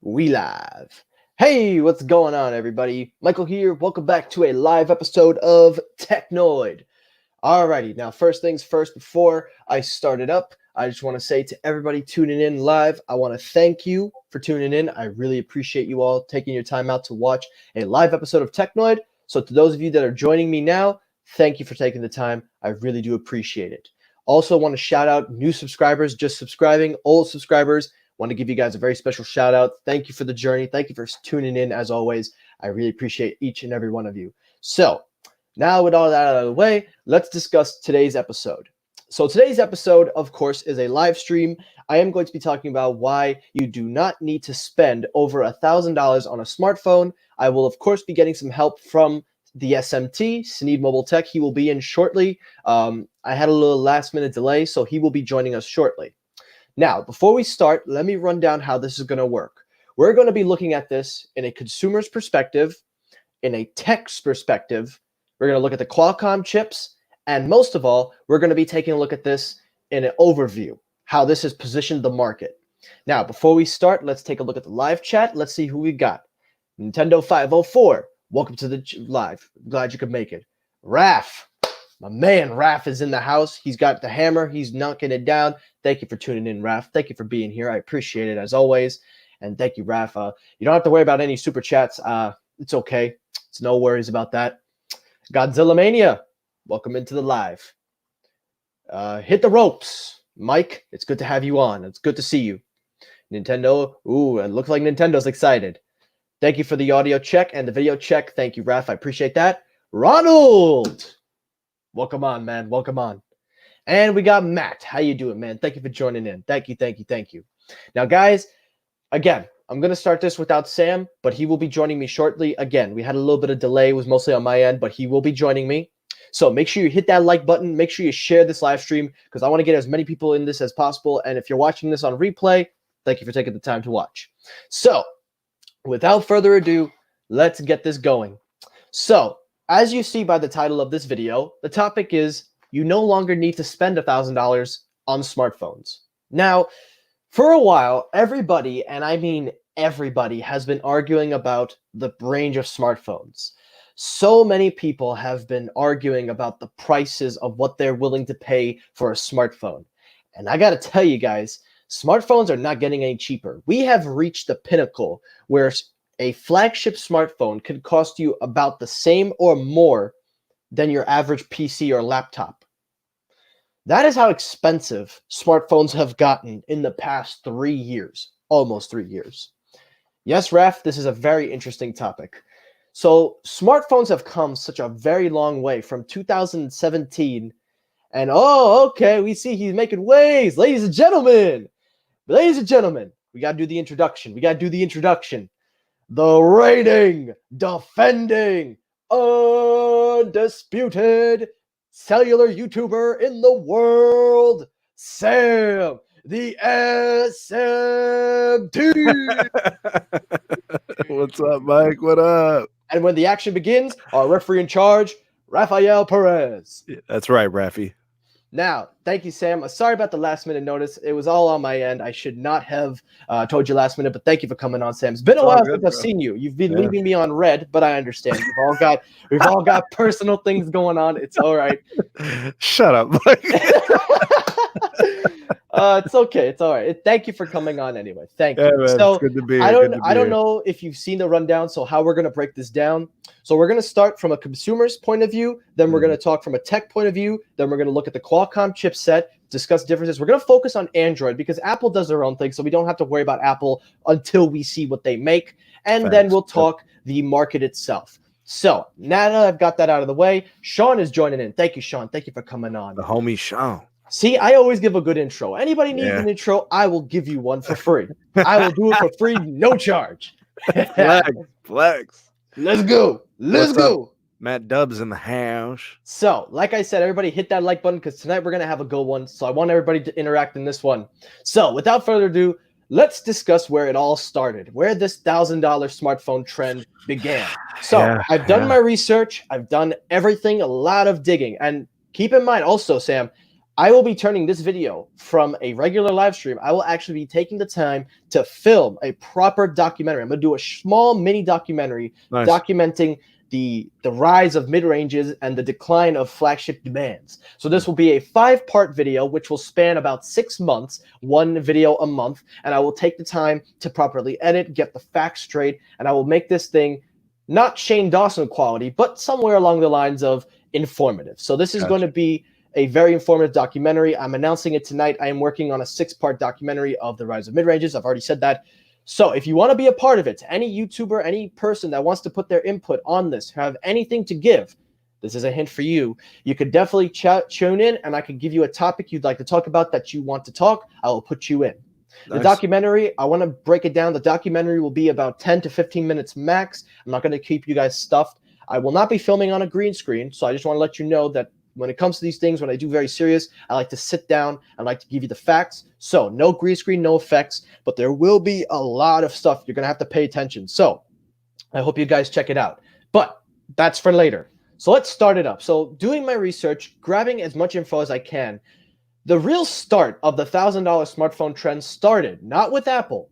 We live. Hey, what's going on, everybody? Michael here. Welcome back to a live episode of Technoid. Alrighty, now first things first, before I start it up, I just want to say to everybody tuning in live, I want to thank you for tuning in. I really appreciate you all taking your time out to watch a live episode of Technoid. So to those of you that are joining me now, thank you for taking the time. I really do appreciate it. Also want to shout out new subscribers just subscribing, old subscribers. Want to give you guys a very special shout out. Thank you for the journey. Thank you for tuning in as always. I really appreciate each and every one of you. So now with all that out of the way, let's discuss today's episode. So today's episode, of course, is a live stream. I am going to be talking about why you do not need to spend over $1,000 on a smartphone. I will, of course, be getting some help from the SMT, Sneed Mobile Tech. He will be in shortly. I had a little last minute delay, so he will be joining us shortly. Now, before we start, let me run down how this is going to work. We're going to be looking at this in a consumer's perspective, in a tech's perspective. We're going to look at the Qualcomm chips, and most of all, we're going to be taking a look at this in an overview, how this has positioned the market. Now, before we start, let's take a look at the live chat. Let's see who we got. Nintendo 504, welcome to the live. Glad you could make it. Raf, my man Raf is in the house. He's got the hammer. He's knocking it down. Thank you for tuning in, Raf. Thank you for being here. I appreciate it as always. And thank you, Raf. You don't have to worry about any super chats. It's okay. It's no worries about that. Godzilla Mania, welcome into the live. Hit the ropes. Mike, it's good to have you on. It's good to see you. Nintendo, ooh, it looks like Nintendo's excited. Thank you for the audio check and the video check. Thank you, Raf. I appreciate that. Ronald, welcome on, man. Welcome on. And we got Matt. How you doing, man? Thank you for joining in. Thank you, thank you, thank you. Now, guys, again, I'm going to start this without Sam, but he will be joining me shortly. Again, we had a little bit of delay. It was mostly on my end, but he will be joining me. So make sure you hit that like button. Make sure you share this live stream because I want to get as many people in this as possible. And if you're watching this on replay, thank you for taking the time to watch. So without further ado, let's get this going. So as you see by the title of this video, the topic is you no longer need to spend $1,000 on smartphones. Now, for a while, everybody, and I mean everybody, has been arguing about the range of smartphones. So many people have been arguing about the prices of what they're willing to pay for a smartphone. And I got to tell you guys, smartphones are not getting any cheaper. We have reached the pinnacle where a flagship smartphone could cost you about the same or more than your average PC or laptop. That is how expensive smartphones have gotten in the past 3 years, almost 3 years. Yes, Raf, this is a very interesting topic. So smartphones have come such a very long way from 2017. And okay, we see he's making waves. Ladies and gentlemen, we got to do the introduction. The reigning, defending, undisputed cellular YouTuber in the world, Sam, the SMT. What's up, Mike? What up? And when the action begins, our referee in charge, Rafael Perez. Yeah, that's right, Rafi. Now, thank you, Sam. Sorry about the last minute notice. It was all on my end. I should not have told you last minute, but thank you for coming on, Sam. It's been a while since I've seen you. You've been leaving me on red, but I understand. We've all got personal things going on. It's all right. Shut up, Mike. It's okay. It's all right. Thank you for coming on anyway. Thank you. Man, so it's good to be here. I don't know if you've seen the rundown. So how we're going to break this down. So we're going to start from a consumer's point of view. Then we're going to talk from a tech point of view. Then we're going to look at the Qualcomm chipset, discuss differences. We're going to focus on Android because Apple does their own thing. So we don't have to worry about Apple until we see what they make. And then we'll talk the market itself. So now that I've got that out of the way, Sean is joining in. Thank you, Sean. Thank you for coming on. The homie Sean. See, I always give a good intro. Anybody needs an intro, I will give you one for free. I will do it for free, no charge. Flex. Let's go. Let's go. Matt Dubs in the house. So, like I said, everybody hit that like button because tonight we're going to have a good one. So I want everybody to interact in this one. So without further ado, let's discuss where it all started, where this $1,000 smartphone trend began. So I've done my research. I've done everything, a lot of digging. And keep in mind also, Sam, I will be turning this video from a regular live stream. I will actually be taking the time to film a proper documentary. I'm going to do a small mini documentary Nice. documenting the rise of mid-ranges and the decline of flagship demands. So this will be a 5-part video, which will span about 6 months, one video a month, and I will take the time to properly edit, get the facts straight, and I will make this thing not Shane Dawson quality, but somewhere along the lines of informative. So this is going to be a very informative documentary. I'm announcing it tonight. I am working on a 6-part documentary of the rise of mid-ranges. I've already said that. So if you want to be a part of it, any YouTuber, any person that wants to put their input on this, have anything to give, this is a hint for you. You could definitely tune in, and I could give you a topic you'd like to talk about that you want to talk. I will put you in. The documentary, I want to break it down. The documentary will be about 10 to 15 minutes max. I'm not going to keep you guys stuffed. I will not be filming on a green screen, so I just want to let you know that when it comes to these things, when I do very serious, I like to sit down. I like to give you the facts. So no green screen, no effects, but there will be a lot of stuff you're going to have to pay attention. So I hope you guys check it out. But that's for later. So let's start it up. So doing my research, grabbing as much info as I can, the real start of the $1,000 smartphone trend started not with Apple,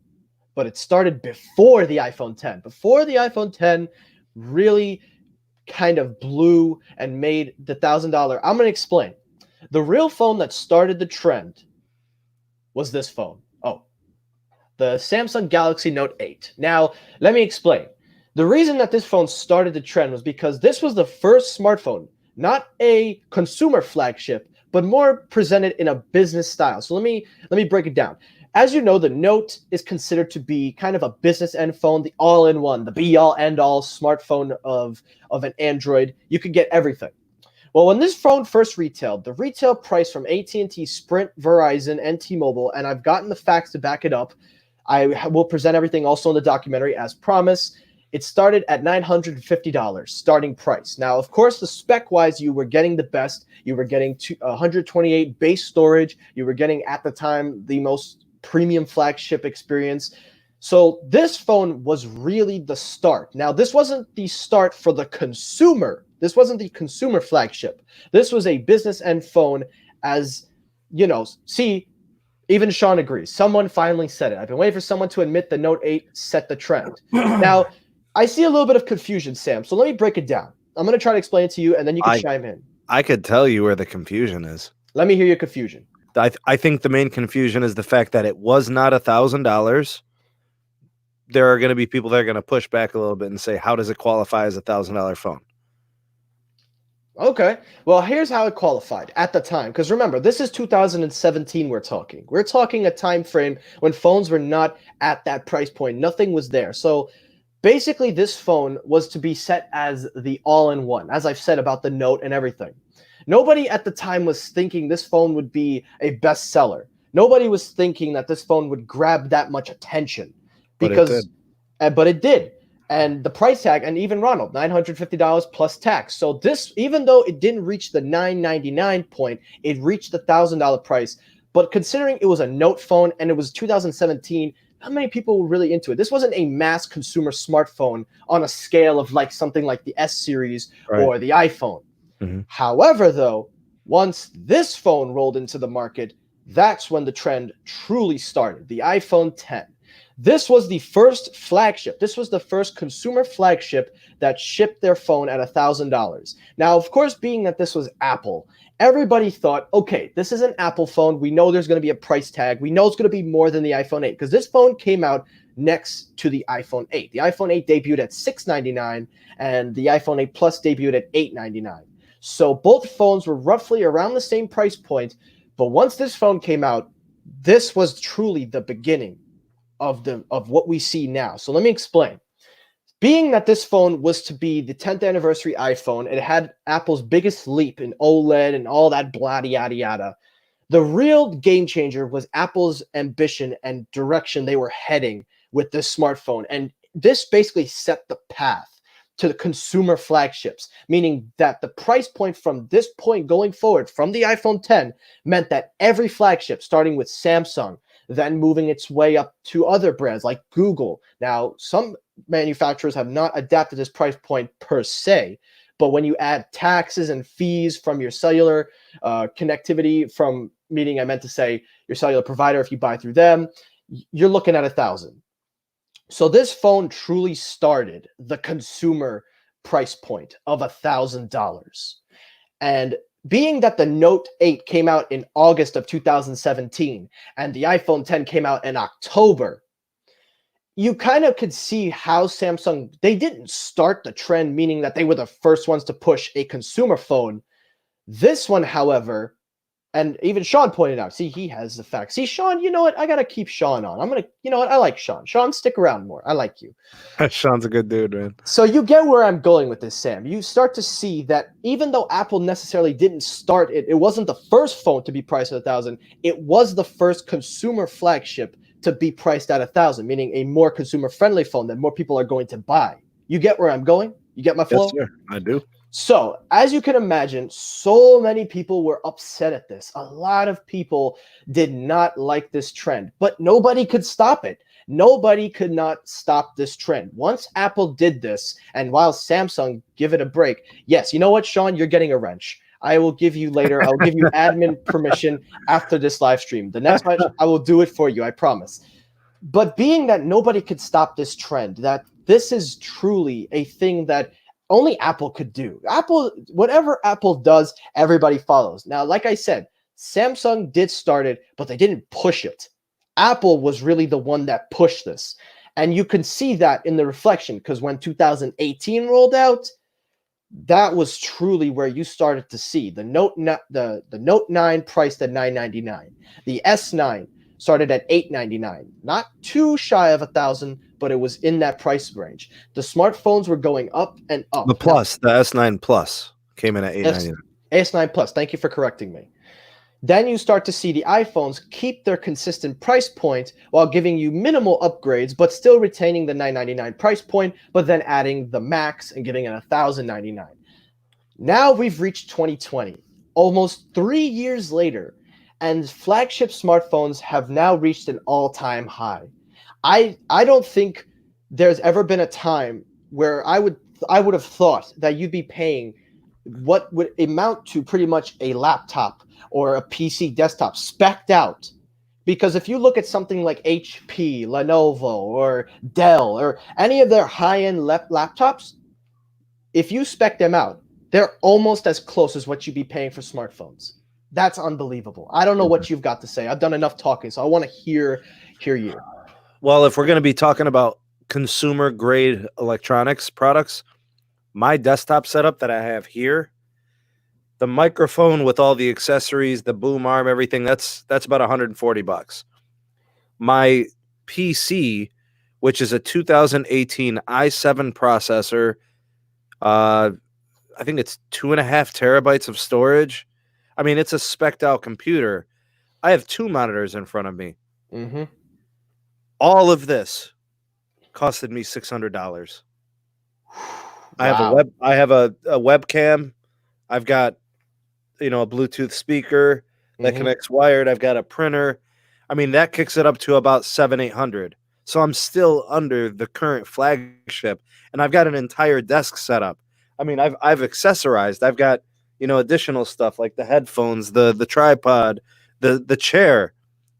but it started before the iPhone 10. Before the iPhone 10 really kind of blew and made the $1,000. I'm going to explain. The real phone that started the trend was this phone. Oh, the Samsung Galaxy Note 8. Now, let me explain. The reason that this phone started the trend was because this was the first smartphone, not a consumer flagship, but more presented in a business style. So let me break it down. As you know, the Note is considered to be kind of a business end phone, the all-in-one, the be-all, end-all smartphone of an Android. You could get everything. Well, when this phone first retailed, the retail price from AT&T, Sprint, Verizon, and T-Mobile, and I've gotten the facts to back it up. I will present everything also in the documentary as promised. It started at $950 starting price. Now, of course, the spec-wise, you were getting the best. You were getting 128 base storage. You were getting, at the time, the most premium flagship experience. So this phone was really the start. Now, this wasn't the start for the consumer. This wasn't the consumer flagship. This was a business end phone, as, you know, see, even Sean agrees. Someone finally said it. I've been waiting for someone to admit the Note 8 set the trend. Now, I see a little bit of confusion, Sam. So let me break it down. I'm going to try to explain it to you, and then you can chime in. I could tell you where the confusion is. Let me hear your confusion. I think the main confusion is the fact that it was not $1,000. There are going to be people that are going to push back a little bit and say, how does it qualify as $1,000 phone? Okay. Well, here's how it qualified at the time. Because remember, this is 2017 we're talking. We're talking a time frame when phones were not at that price point. Nothing was there. So basically, this phone was to be set as the all-in-one, as I've said about the Note and everything. Nobody at the time was thinking this phone would be a bestseller. Nobody was thinking that this phone would grab that much attention. Because, but it did. And the price tag, and even Ronald, $950 plus tax. So this, even though it didn't reach the $999 point, it reached the $1,000 price. But considering it was a Note phone and it was 2017, not many people were really into it. This wasn't a mass consumer smartphone on a scale of like something like the S series or the iPhone. Mm-hmm. However, though, once this phone rolled into the market, that's when the trend truly started, the iPhone 10. This was the first flagship. This was the first consumer flagship that shipped their phone at $1,000. Now, of course, being that this was Apple, everybody thought, okay, this is an Apple phone. We know there's going to be a price tag. We know it's going to be more than the iPhone 8 because this phone came out next to the iPhone 8. The iPhone 8 debuted at $699 and the iPhone 8 Plus debuted at $899. So both phones were roughly around the same price point. But once this phone came out, this was truly the beginning of what we see now. So let me explain. Being that this phone was to be the 10th anniversary iPhone, it had Apple's biggest leap in OLED and all that blah, yada, yada. The real game changer was Apple's ambition and direction they were heading with this smartphone. And this basically set the path to the consumer flagships, meaning that the price point from this point going forward from the iPhone 10 meant that every flagship, starting with Samsung, then moving its way up to other brands like Google. Now, some manufacturers have not adapted this price point per se, But when you add taxes and fees from your cellular connectivity, from meaning I meant to say your cellular provider, if you buy through them, you're looking at 1,000. So this phone truly started the consumer price point of $1,000. And being that the Note 8 came out in August of 2017 and the iPhone 10 came out in October, you kind of could see how Samsung, they didn't start the trend, meaning that they were the first ones to push a consumer phone. This one, however, and even Sean pointed out, see, he has the facts. See, Sean, you know what? I got to keep Sean on. I'm going to, you know what? I like Sean. Sean, stick around more. I like you. Sean's a good dude, man. So you get where I'm going with this, Sam. You start to see that even though Apple necessarily didn't start it, it wasn't the first phone to be priced at 1,000. It was the first consumer flagship to be priced at 1,000, meaning a more consumer-friendly phone that more people are going to buy. You get where I'm going? You get my flow? Yes, sir. I do. So, as you can imagine, so many people were upset at this. A lot of people did not like this trend, but nobody could stop it. Nobody could not stop this trend. Once Apple did this, and while Samsung, give it a break. Yes, you know what, Sean? You're getting a wrench. I will give you later. I'll give you admin permission after this live stream. The next time I will do it for you, I promise. But being that nobody could stop this trend, that this is truly a thing that only Apple could do. Apple, whatever Apple does, everybody follows. Now, like I said, Samsung did start it, but they didn't push it. Apple was really the one that pushed this. And you can see that in the reflection, because when 2018 rolled out, that was truly where you started to see the Note the Note 9 priced at $999. The S9 started at $899. Not too shy of 1,000, but it was in that price range. The smartphones were going up and up. The Plus, the S9 Plus came in at $899. S9 Plus, thank you for correcting me. Then you start to see the iPhones keep their consistent price point while giving you minimal upgrades, but still retaining the $999 price point, but then adding the Max and giving it $1,099. Now we've reached 2020, almost 3 years later, and flagship smartphones have now reached an all-time high. I don't think there's ever been a time where I would have thought that you'd be paying what would amount to pretty much a laptop or a PC desktop specced out. Because if you look at something like HP, Lenovo, or Dell, or any of their high-end laptops, if you spec them out, they're almost as close as what you'd be paying for smartphones. That's unbelievable. I don't know what you've got to say. I've done enough talking, so I want to hear you. Well, if we're going to be talking about consumer-grade electronics products, my desktop setup that I have here, the microphone with all the accessories, the boom arm, everything, that's about $140. My PC, which is a 2018 i7 processor, I think it's 2.5 terabytes of storage. I mean, it's a spec'd out computer. I have 2 monitors in front of me. Mm-hmm. All of this costed me $600. Wow. I have a webcam. I've got, a Bluetooth speaker that connects wired. I've got a printer. I mean, that kicks it up to about $700-800. So I'm still under the current flagship, and I've got an entire desk set up. I mean, I've accessorized. I've got, additional stuff like the headphones, the tripod, the chair.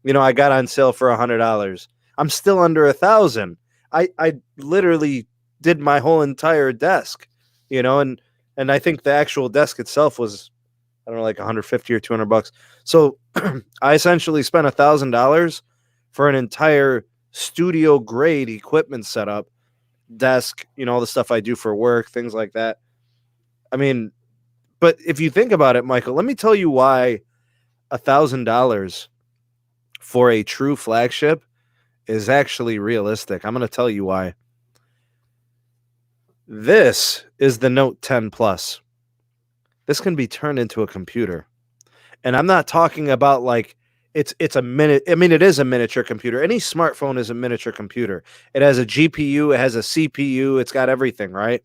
I got on sale for $100. I'm still under 1,000. I literally did my whole entire desk, and I think the actual desk itself was, I don't know, like $150 or $200. So I essentially spent $1,000 for an entire studio grade equipment setup, desk, all the stuff I do for work, things like that. I mean, but if you think about it, Michael, let me tell you why $1,000 for a true flagship is actually realistic. I'm going to tell you why. This is the Note 10 Plus. This can be turned into a computer. And I'm not talking about like it's a minute. I mean, it is a miniature computer. Any smartphone is a miniature computer. It has a GPU, it has a CPU, it's got everything, right?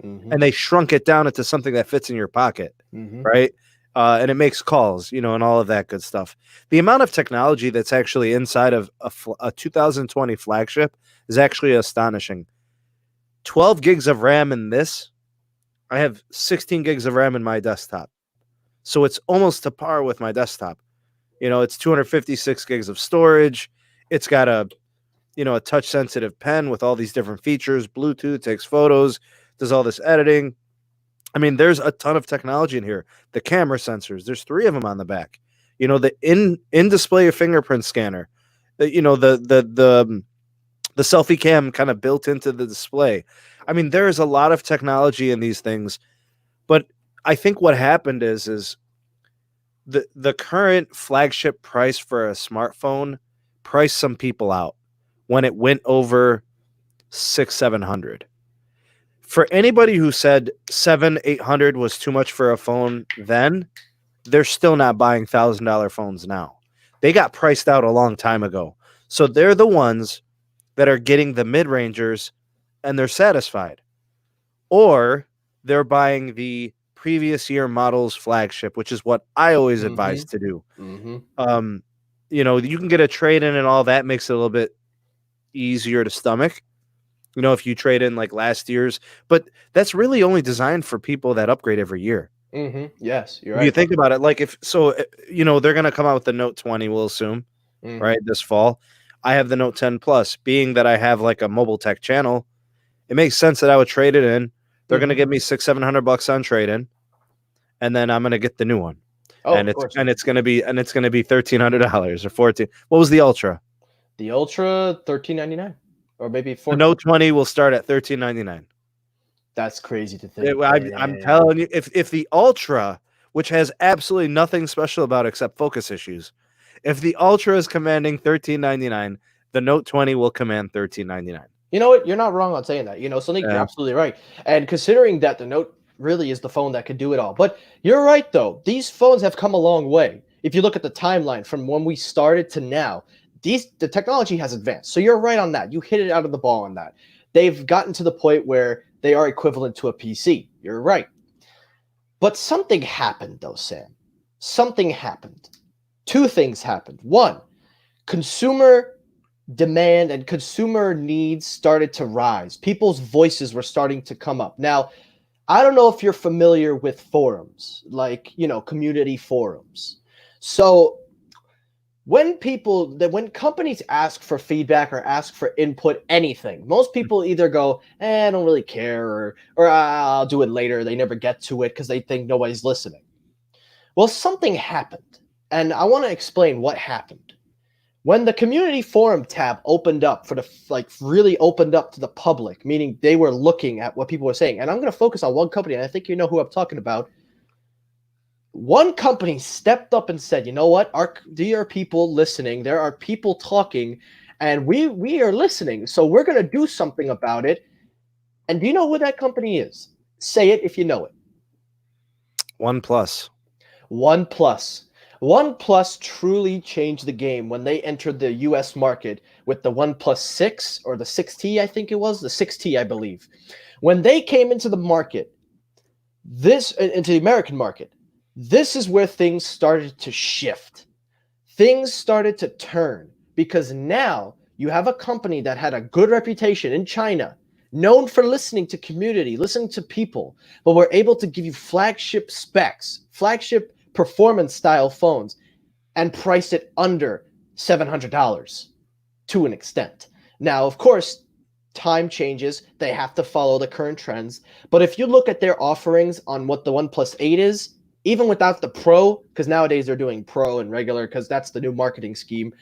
Mm-hmm. And they shrunk it down into something that fits in your pocket, right? And it makes calls, and all of that good stuff. The amount of technology that's actually inside of a 2020 flagship is actually astonishing. 12 gigs of RAM in this I have 16 gigs of RAM in my desktop. So it's almost to par with my desktop. It's 256 gigs of storage. It's got a touch sensitive pen with all these different features, Bluetooth, takes photos, does all this editing. I mean, there's a ton of technology in here. The camera sensors, there's 3 of them on the back. The in display fingerprint scanner. The selfie cam kind of built into the display. I mean, there is a lot of technology in these things, but I think what happened is the current flagship price for a smartphone priced some people out when it went over 600-700. For anybody who said 700-800 was too much for a phone then, they're still not buying $1,000 phones now. They got priced out a long time ago. So they're the ones that are getting the mid-rangers and they're satisfied. Or they're buying the previous year model's flagship, which is what I always advise to do. You can get a trade-in and all that makes it a little bit easier to stomach. If you trade in like last year's, but that's really only designed for people that upgrade every year. Yes, you're If right. you think about it, like they're going to come out with the Note 20, we'll assume, right, this fall. I have the Note 10 Plus. Being that I have like a mobile tech channel, it makes sense that I would trade it in. They're going to give me $600-700 on trade-in, and then I'm going to get the new one. Oh, and it's going to be $1,300 or $14. What was the Ultra? The Ultra, $13.99, or maybe $14. The Note 20 will start at $13.99. That's crazy to think. I'm telling you, if the Ultra, which has absolutely nothing special about it except focus issues, if the Ultra is commanding $13.99, the Note 20 will command $13.99. You know what? You're not wrong on saying that. Sonic, you're absolutely right. And considering that the Note really is the phone that could do it all. But you're right, though. These phones have come a long way. If you look at the timeline from when we started to now, the technology has advanced. So you're right on that. You hit it out of the ball on that. They've gotten to the point where they are equivalent to a PC. You're right. But something happened, though, Sam. Something happened. 2 things happened. 1, consumer demand and consumer needs started to rise. People's voices were starting to come up. Now, I don't know if you're familiar with forums, like, community forums. So when companies ask for feedback or ask for input, anything, most people either go, I don't really care, or I'll do it later. They never get to it because they think nobody's listening. Well, something happened, and I want to explain what happened. When the community forum tab opened up really opened up to the public, meaning they were looking at what people were saying, and I'm going to focus on one company, and I think you know who I'm talking about. One company stepped up and said, you know what, there are people listening, there are people talking, and we are listening, so we're going to do something about it. And do you know who that company is? Say it if you know it. OnePlus. OnePlus truly changed the game when they entered the US market with the OnePlus 6 or the 6T, I think it was, the 6T, I believe. When they came into the market, into the American market, this is where things started to shift. Things started to turn because now you have a company that had a good reputation in China, known for listening to community, listening to people, but were able to give you flagship specs, flagship performance style phones, and price it under $700 to an extent. Now, of course, time changes. They have to follow the current trends. But if you look at their offerings on what the OnePlus 8 is, even without the Pro, because nowadays they're doing Pro and regular because that's the new marketing scheme,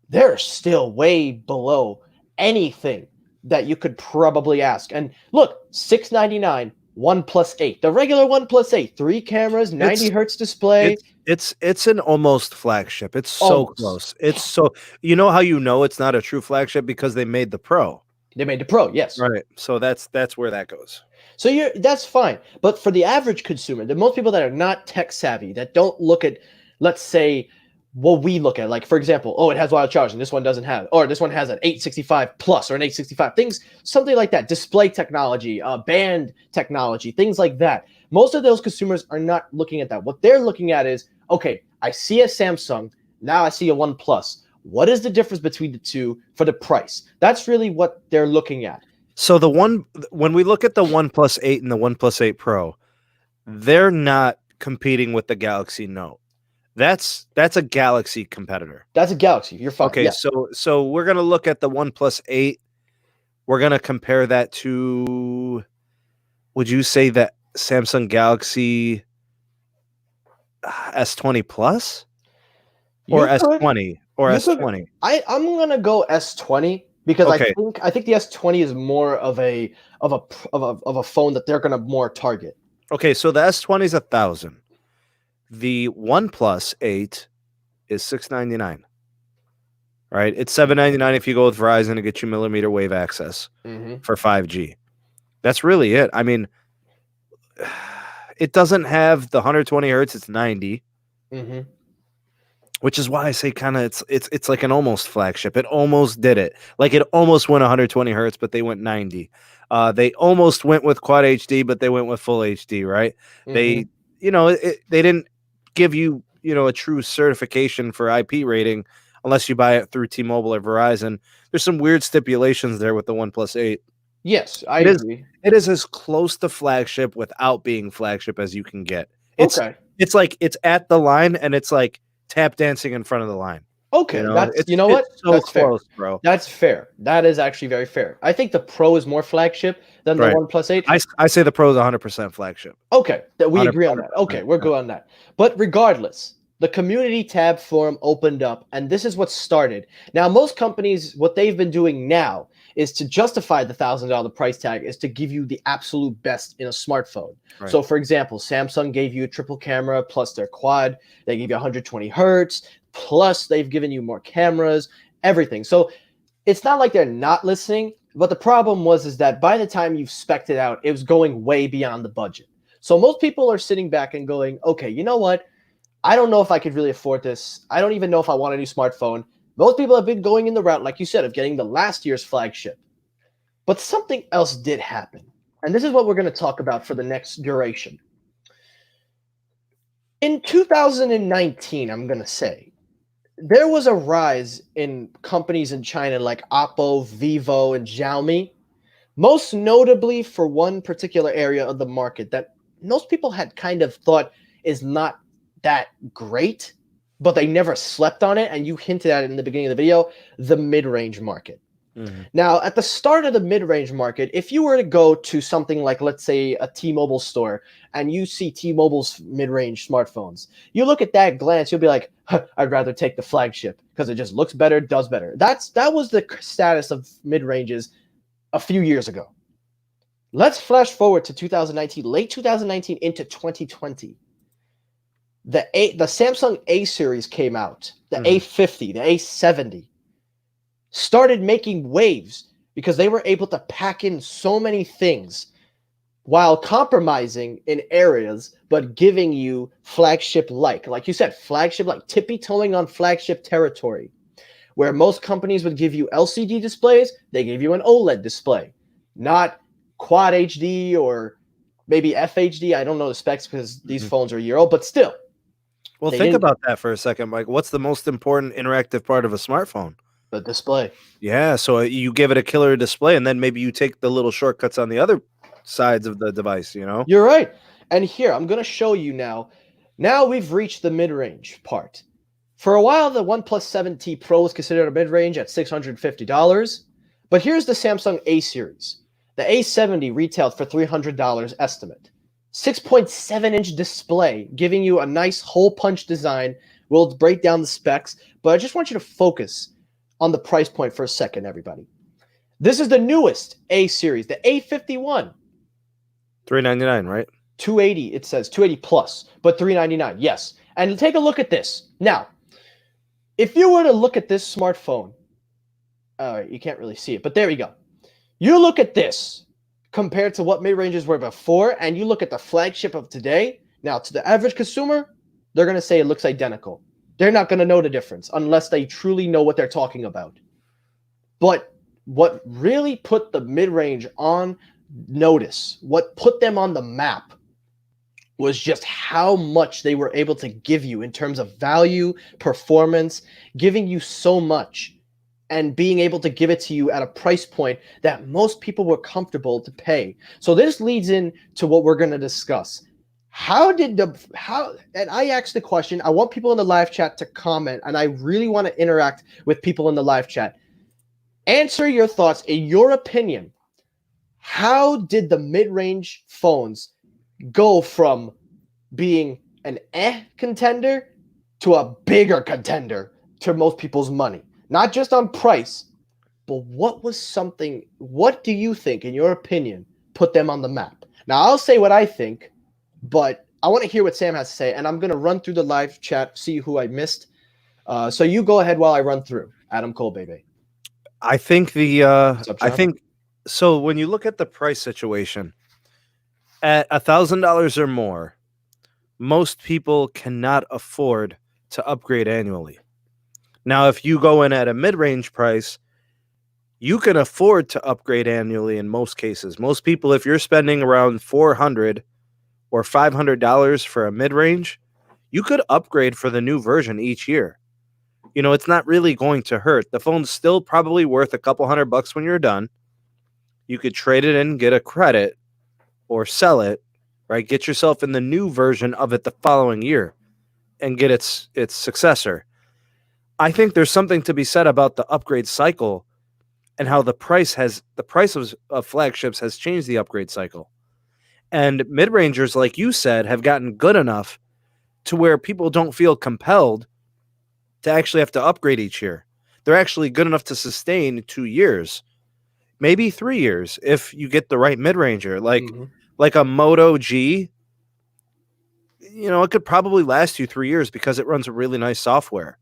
they're still way below anything that you could probably ask. And look, $699, OnePlus 8, the regular OnePlus 8, 3 cameras, 90 hertz display. It's an almost flagship. It's so close. It's so, you know how you know it's not a true flagship because they made the Pro. They made the Pro, yes. Right. So that's where that goes. So that's fine. But for the average consumer, the most people that are not tech savvy, that don't look at, let's say, what we look at, like, for example, it has wild charging, this one doesn't have, or this one has an 865 plus or an 865, things, something like that, display technology, band technology, things like that. Most of those consumers are not looking at that. What they're looking at is, okay, I see a Samsung, now I see a OnePlus. What is the difference between the two for the price? That's really what they're looking at. So when we look at the OnePlus 8 and the OnePlus 8 Pro, they're not competing with the Galaxy Note. That's a Galaxy competitor. That's a Galaxy. You're fine. Okay, Yeah. so we're gonna look at the OnePlus 8. We're gonna compare that to. Would you say that Samsung Galaxy S20 Plus or You could. S20 or You could. S20? I'm gonna go S20 because Okay, I think the S20 is more of a phone that they're gonna more target. okay. So the S20 is 1,000. The OnePlus 8 is $699. Right, it's $799 if you go with Verizon to get you millimeter wave access Mm-hmm. for 5G. That's really it. I mean, it doesn't have the 120 hertz. It's 90. Mm-hmm. Which is why I say kind of it's like an almost flagship. It almost did it. Like it almost went 120 hertz, but they went 90. They almost went with quad HD, but they went with full HD. Right? Mm-hmm. They they didn't give you a true certification for IP rating unless you buy it through T-Mobile or Verizon. There's some weird stipulations there with the OnePlus 8. Yes, I It is agree. it is as close to flagship without being flagship as you can get. It's Okay. it's like it's at the line and it's like tap dancing in front of the line. Okay, that's you know It's what? so That's fair. close, bro. That's fair. That is actually very fair. I think the Pro is more flagship than the Right. OnePlus 8. I say the Pro is 100% flagship. Okay, that we 100, agree on that. Okay, we're 100%. good on that. But regardless, the community tab forum opened up, and this is what started. Now, most companies, what they've been doing now is to justify the $1,000 price tag is to give you the absolute best in a smartphone. Right. So, for example, Samsung gave you a triple camera plus their quad. They gave you 120 hertz plus they've given you more cameras, everything. So it's not like they're not listening, but the problem is that by the time you've spec'd it out, it was going way beyond the budget. So most people are sitting back and going, okay, you know what? I don't know if I could really afford this. I don't even know if I want a new smartphone. Most people have been going in the route, like you said, of getting the last year's flagship. But something else did happen. And this is what we're going to talk about for the next duration. In 2019, I'm going to say, there was a rise in companies in China like Oppo, Vivo, and Xiaomi, most notably for one particular area of the market that most people had kind of thought is not that great, but they never slept on it. And you hinted at it in the beginning of the video, the mid-range market. Mm-hmm. Now, at the start of the mid-range market, if you were to go to something like, let's say, a T-Mobile store and you see T-Mobile's mid-range smartphones, you look at that glance, you'll be like, I'd rather take the flagship because it just looks better, does better. That was the status of mid-ranges a few years ago. Let's flash forward to 2019, late 2019 into 2020. The Samsung A series came out, the A50, the A70. Started making waves because they were able to pack in so many things while compromising in areas, but giving you like you said, flagship, like tippy-toeing on flagship territory, where most companies would give you LCD displays, they gave you an OLED display, not quad HD or maybe FHD. I don't know the specs because these phones are a year old, but still. Well, think about that for a second, Mike. What's the most important interactive part of a smartphone? The display. Yeah, so you give it a killer display, and then maybe you take the little shortcuts on the other sides of the device, You're right. And here, I'm going to show you now. Now we've reached the mid-range part. For a while, the OnePlus 7T Pro was considered a mid-range at $650. But here's the Samsung A series. The A70 retailed for $300 estimate. 6.7-inch display, giving you a nice hole-punch design. We'll break down the specs, but I just want you to focus on the price point for a second, everybody. This is the newest A series, the A51. $399, right? 280, it says 280 plus, but 399, yes. And take a look at this. Now, if you were to look at this smartphone, you can't really see it, but there you go. You look at this compared to what mid-ranges were before, and you look at the flagship of today. Now, to the average consumer, they're going to say it looks identical. They're not going to know the difference unless they truly know what they're talking about. But what really put the mid-range on notice, what put them on the map, was just how much they were able to give you in terms of value, performance, giving you so much. and being able to give it to you at a price point that most people were comfortable to pay. So this leads into what we're going to discuss. And I asked the question, I want people in the live chat to comment, and I really want to interact with people in the live chat. Answer your thoughts, in your opinion. How did the mid-range phones go from being an contender to a bigger contender to most people's money? Not just on price, but what do you think, in your opinion, put them on the map? Now, I'll say what I think, but I want to hear what Sam has to say, and I'm going to run through the live chat, see who I missed. So you go ahead while I run through. Adam Cole, baby. I think What's up, John? so when you look at the price situation, at $1,000 or more, most people cannot afford to upgrade annually. Now, if you go in at a mid-range price, you can afford to upgrade annually in most cases. Most people, if you're spending around $400 or $500 for a mid-range, you could upgrade for the new version each year. It's not really going to hurt. The phone's still probably worth a couple $100 when you're done. You could trade it in, get a credit, or sell it, right? Get yourself in the new version of it the following year and get its successor. I think there's something to be said about the upgrade cycle and how the price of flagships has changed the upgrade cycle. And mid-rangers, like you said, have gotten good enough to where people don't feel compelled to actually have to upgrade each year. They're actually good enough to sustain 2 years, maybe 3 years if you get the right mid-ranger. Like a Moto G, it could probably last you 3 years because it runs a really nice software.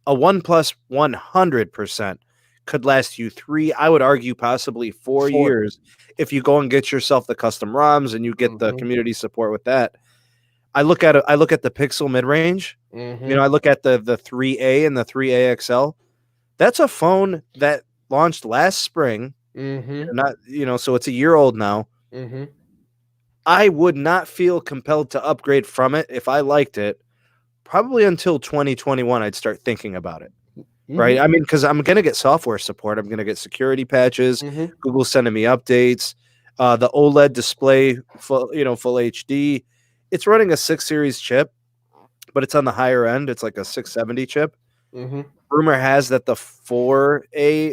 A OnePlus 100% could last you 3, I would argue possibly 4 years if you go and get yourself the custom ROMs and you get the community support with that. I look at the Pixel mid-range. I look at the 3A and the 3A XL. That's a phone that launched last spring. Not, so it's a year old now. I would not feel compelled to upgrade from it if I liked it. Probably until 2021, I'd start thinking about it. Right? I mean, because I'm going to get software support. I'm going to get security patches. Google's sending me updates. The OLED display, full HD. It's running a 6 series chip, but it's on the higher end. It's like a 670 chip. Rumor has that the 4A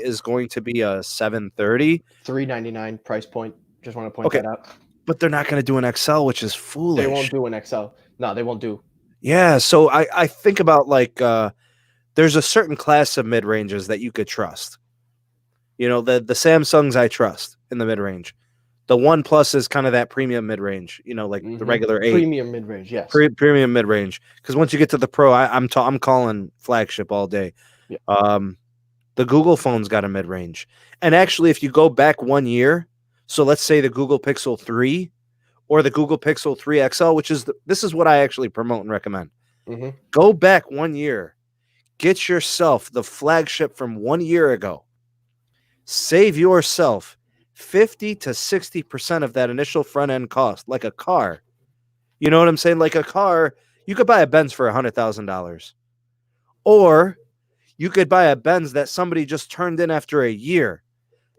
is going to be a 730. $399 price point. Just want to point that out. But they're not going to do an XL, which is foolish. They won't do an XL. No, they won't do. Yeah, so I think about there's a certain class of mid-ranges that you could trust. The Samsungs I trust in the mid-range. The OnePlus is kind of that premium mid-range, the regular 8. Premium mid-range, yes. Premium mid-range. Because once you get to the Pro, I'm calling flagship all day. Yeah. The Google phone's got a mid-range. And actually, if you go back 1 year, so let's say the Google Pixel 3 or the Google Pixel 3 XL, which is this is what I actually promote and recommend. Go back 1 year. Get yourself the flagship from 1 year ago. Save yourself 50 to 60% of that initial front end cost, like a car. You know what I'm saying? Like a car, you could buy a Benz for $100,000. Or you could buy a Benz that somebody just turned in after a year.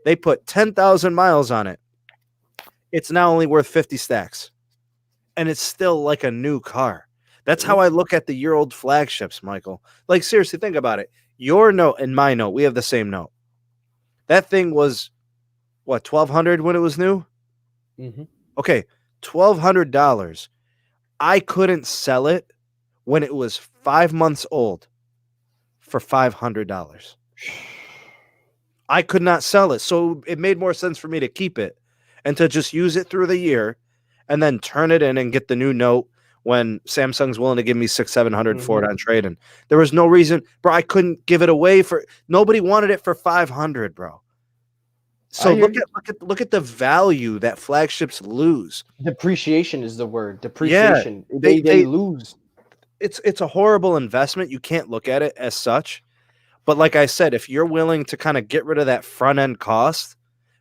They put 10,000 miles on it. It's now only worth 50 stacks. And it's still like a new car. That's how I look at the year-old flagships, Michael. Like, seriously, think about it. Your note and my note, we have the same note. That thing was, what, $1,200 when it was new? Okay, $1,200. I couldn't sell it when it was 5 months old for $500. I could not sell it, so it made more sense for me to keep it and to just use it through the year and then turn it in and get the new note when Samsung's willing to give me $600-700 for it on trade-in. There was no reason, bro. I couldn't give it away nobody wanted it for $500, bro. So look at the value that flagships lose. Depreciation is the word. Depreciation. Yeah, they lose. It's a horrible investment. You can't look at it as such. But like I said, if you're willing to kind of get rid of that front end cost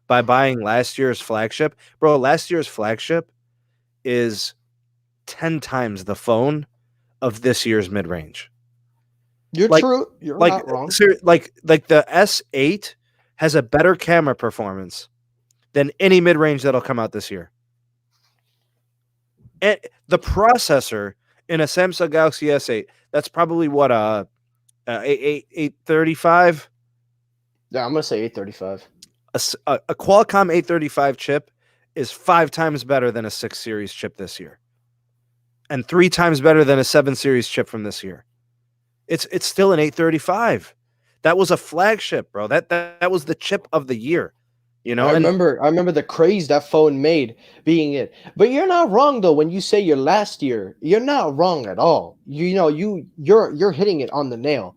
by buying last year's flagship, bro, last year's flagship is 10 times the phone of this year's mid-range. You're Like true. You're like not wrong. like the S8 has a better camera performance than any mid-range that'll come out this year. And the processor in a Samsung Galaxy S8, that's probably what 835. Yeah, I'm gonna say 835. A Qualcomm 835 chip is 5 times better than a 6 series chip this year, and 3 times better than a 7 series chip from this year. It's still an 835. That was a flagship, bro. That was the chip of the year, and I remember the craze that phone made being it. But you're not wrong though when you say your last year. You're not wrong at all. You're hitting it on the nail.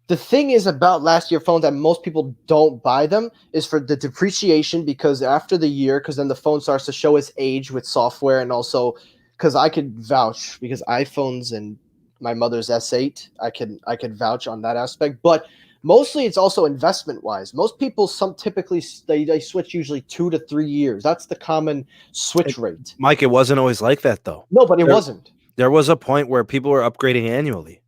The thing is about last year phones that most people don't buy them is for the depreciation because after the year, because then the phone starts to show its age with software and also because I could vouch because iPhones and my mother's S8, I could vouch on that aspect. But mostly it's also investment wise. Most people some typically they switch usually 2 to 3 years. That's the common switch rate. Mike, it wasn't always like that though. No, but it There wasn't. there was a point where people were upgrading annually.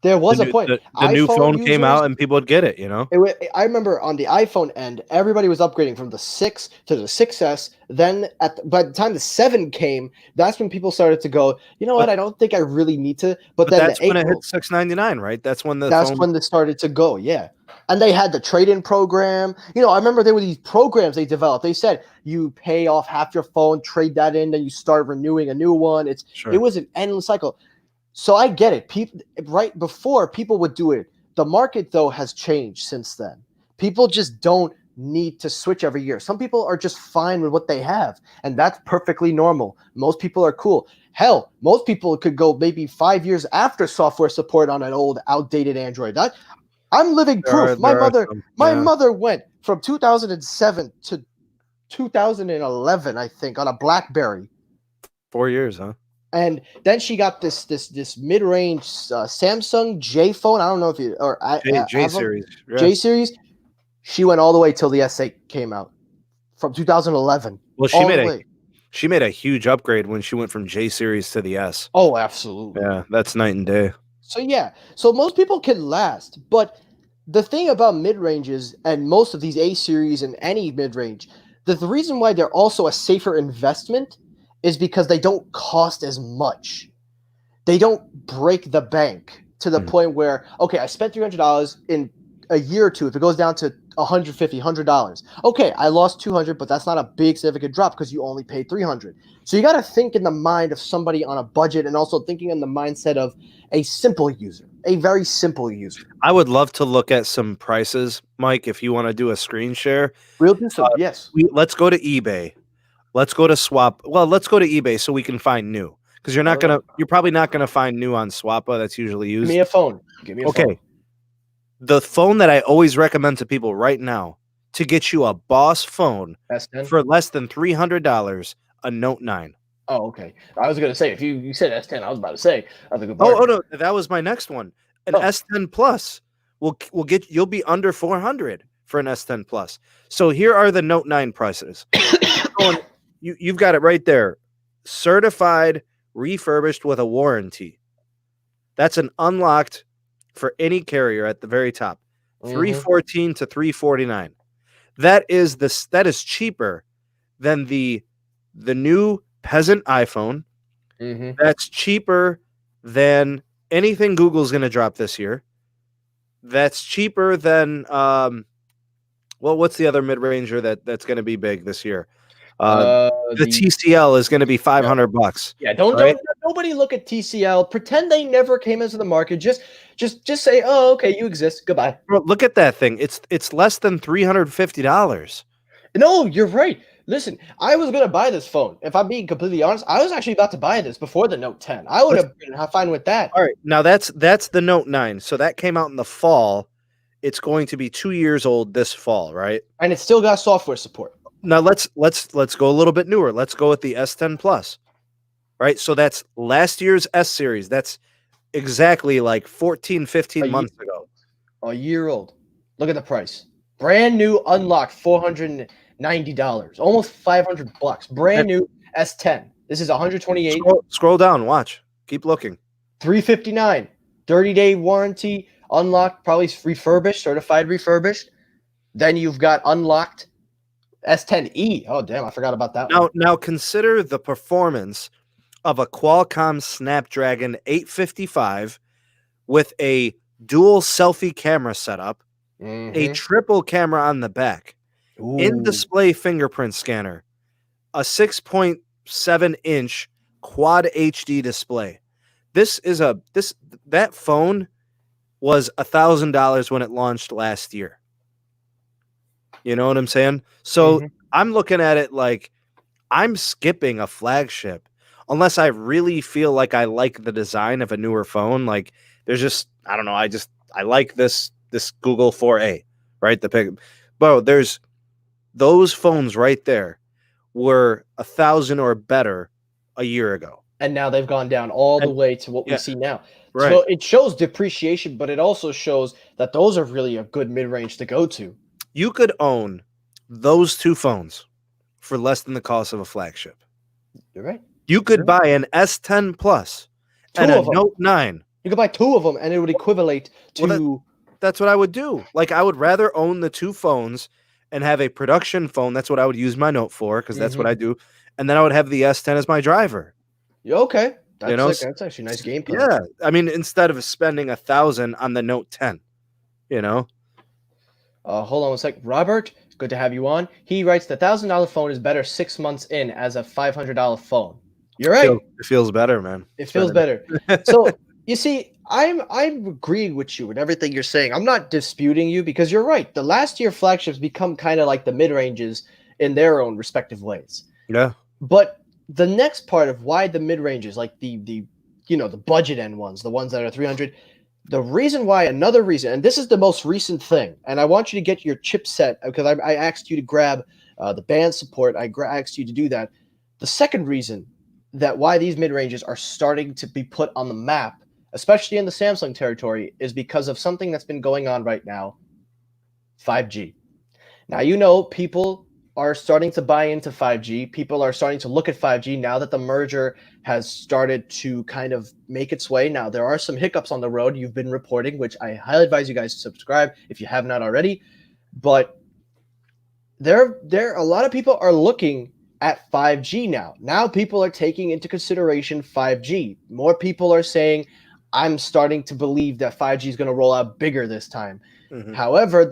There The was a new point. the new iPhone phone came users out and people would get it. I remember on the iPhone end, everybody was upgrading from the 6 to the 6S. Then, by the time the 7 came, that's when people started to go, you know what? But I don't think I really need to. But but then the that's when 8 it hit $699, right? That's when the that's phone when they started to go, yeah. And they had the trade-in program. I remember there were these programs they developed. They said you pay off half your phone, trade that in, then you start renewing a new one. It Sure. was an endless cycle. So I get it. People right before people would do it. The market though has changed since then. People just don't need to switch every year. Some people are just fine with what they have, and that's perfectly normal. Most people are cool. Hell, most people could go maybe 5 years after software support on an old, outdated Android. I'm living proof. My There are mother, some, my yeah. mother went from 2007 to 2011, I think, on a BlackBerry. 4 years, huh? And then she got this mid range Samsung J phone. I don't know if you or J have them. series. Yeah. J series. She went all the way till the S8 came out from 2011. Well, All the way. she made a huge upgrade when she went from J series to the S. Oh, absolutely. Yeah, that's night and day. So yeah, so most people can last, but the thing about mid ranges and most of these A series and any mid range, the reason why they're also a safer investment is because they don't cost as much. They don't break the bank to the point where, okay, I spent $300 in a year or two. If it goes down to $150, okay, I lost 200, but that's not a big significant drop because you only paid 300. So you got to think in the mind of somebody on a budget and also thinking in the mindset of a simple user, a very simple user. I would love to look at some prices, Mike, if you want to do a screen share. We'll do some, yes. Let's go to eBay. Let's go to Swap. Well, let's go to eBay so we can find new. Because you're probably not gonna find new on Swappa that's usually used. Give me a phone. Give me a phone. Okay. The phone that I always recommend to people right now to get you a boss phone S10? for less than $300, a Note 9. Oh, okay. I was gonna say if you said S10, I was about to say that's a good Oh bargain. no, that was my next one. An Oh. S10 Plus will you'll be under 400 for an S10 Plus. So here are the Note 9 prices. You've got it right there. Certified, refurbished with a warranty. That's an unlocked for any carrier at the very top. $314 to $349. That is cheaper than the new peasant iPhone. That's cheaper than anything Google's going to drop this year. That's cheaper than what's the other mid-ranger that's going to be big this year? The TCL is going to be $500. Yeah, don't nobody look at TCL. Pretend they never came into the market. Just say, "Oh, okay, you exist. Goodbye." Bro, look at that thing. It's less than $350. No, you're right. Listen, I was gonna buy this phone. If I'm being completely honest, I was actually about to buy this before the Note 10. I would have been fine with that. All right, now that's the Note 9. So that came out in the fall. It's going to be 2 years old this fall, right? And it still got software support. Now let's go a little bit newer. Let's go with the S10 Plus. Right? So that's last year's S series. That's exactly like 14, 15 months ago. A year old. Look at the price. Brand new unlocked $490. Almost $500. Brand new S10. This is 128. Scroll down, watch. Keep looking. $359. 30-day warranty. unlocked, probably refurbished, certified refurbished. Then you've got unlocked S10e. Oh damn, I forgot about that one. Now consider the performance of a Qualcomm Snapdragon 855 with a dual selfie camera setup, a Mm-hmm. triple camera on the back, Ooh. in-display fingerprint scanner, a 6.7-inch quad HD display. That phone was $1,000 when it launched last year. You know what I'm saying? So Mm-hmm. I'm looking at it like I'm skipping a flagship unless I really feel like I like the design of a newer phone. Like there's just I don't know. I like this Google 4A, right? The pic, bro. There's those phones right there were 1,000 or better a year ago. And now they've gone down all the And way to what we yeah, see now. So right. it shows depreciation, but it also shows that those are really a good mid-range to go to. You could own those two phones for less than the cost of a flagship. You're right. You could You're right. buy an S10 Plus and Two a of them. Note 9. You could buy two of them, and it would equivalent Well, to. that's what I would do. Like I would rather own the two phones and have a production phone. That's what I would use my Note for because that's what Mm-hmm. I do. And then I would have the S10 as my driver. Yeah, okay, You that's know, like that's actually a nice game plan. yeah. I mean, instead of spending 1,000 on the Note 10, you know, Hold on one sec, Robert. It's good to have you on. He writes the $1,000 phone is better 6 months in as a $500 phone. You're right. it feels better, man. It feels Spending better. So you see, I'm agreeing with you and everything you're saying. I'm not disputing you because you're right. The last year flagships become kind of like the mid ranges in their own respective ways. yeah. But the next part of why the mid ranges, like the the budget end ones, the ones that are 300, the reason why, another reason, and this is the most recent thing, and I want you to get your chipset because I asked you to grab the band support. Asked you to do that. The second reason that why these mid ranges are starting to be put on the map, especially in the Samsung territory, is because of something that's been going on right now: 5G. Now, people are starting to buy into 5G. People are starting to look at 5G now that the merger has started to kind of make its way. Now, there are some hiccups on the road you've been reporting, which I highly advise you guys to subscribe if you have not already. But there a lot of people are looking at 5G now. Now people are taking into consideration 5G. More people are saying, I'm starting to believe that 5G is going to roll out bigger this time. Mhm. However,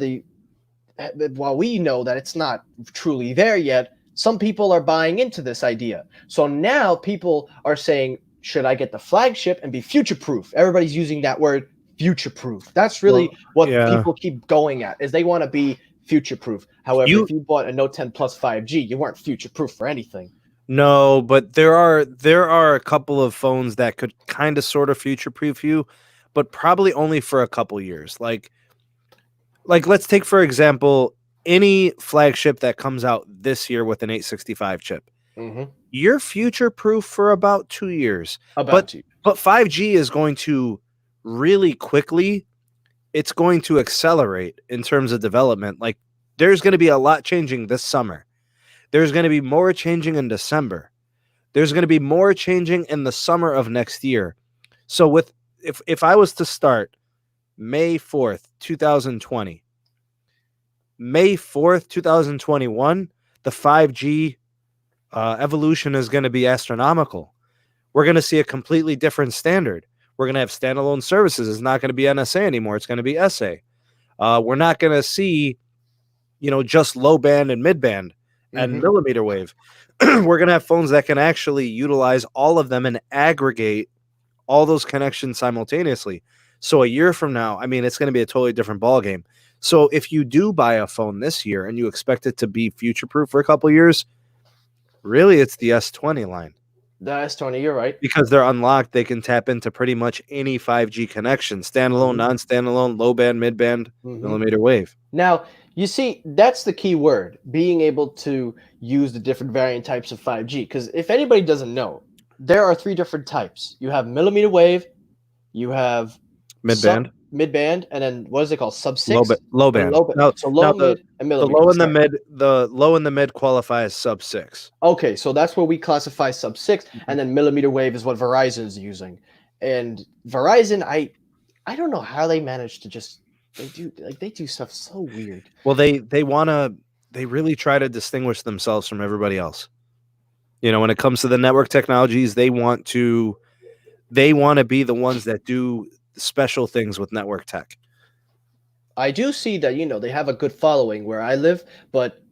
while we know that it's not truly there yet, some people are buying into this idea. So now people are saying, should I get the flagship and be future proof? Everybody's using that word future proof. That's Well, really what yeah. people keep going at, is they want to be future proof. However, You if you bought a Note 10 Plus 5G, you weren't future proof for anything. No, but there are a couple of phones that could kind of sort of future proof you, but probably only for a couple years. Like let's take for example any flagship that comes out this year with an 865 chip. Mm-hmm. You're future proof for about 2 years. About But to. but 5G is going to really quickly, it's going to accelerate in terms of development. Like there's going to be a lot changing this summer. There's going to be more changing in December. There's going to be more changing in the summer of next year. So if I was to start May 4th, 2020, May 4th, 2021, the 5G evolution is going to be astronomical. We're going to see a completely different standard. We're going to have standalone services. It's not going to be NSA anymore. It's going to be SA. We're not going to see, just low band and mid band and Mm-hmm. millimeter wave. We're going to have phones that can actually utilize all of them and aggregate all those connections simultaneously. So a year from now, I mean, it's going to be a totally different ballgame. So if you do buy a phone this year and you expect it to be future proof for a couple of years, really it's the S20 line. That's Tony, you're right. Because they're unlocked, they can tap into pretty much any 5G connection, standalone, Mm-hmm. non-standalone, low band, mid band, Mm-hmm. millimeter wave. Now, you see, that's the key word, being able to use the different variant types of 5G. Because if anybody doesn't know, there are three different types. You have millimeter wave, you have Mid band, mid band, and then what is it called? Sub low, 6 low or band. low band. So Now low, mid, and the millimeter. low and Sorry. the low and the mid qualify as sub 6. Okay, so that's where we classify sub 6, and then millimeter wave is what Verizon is using. And Verizon, I don't know how they manage to just they do stuff so weird. Well, they really try to distinguish themselves from everybody else. You know, when it comes to the network technologies, they want to be the ones that do special things with network tech. I do see that they have a good following where I live, but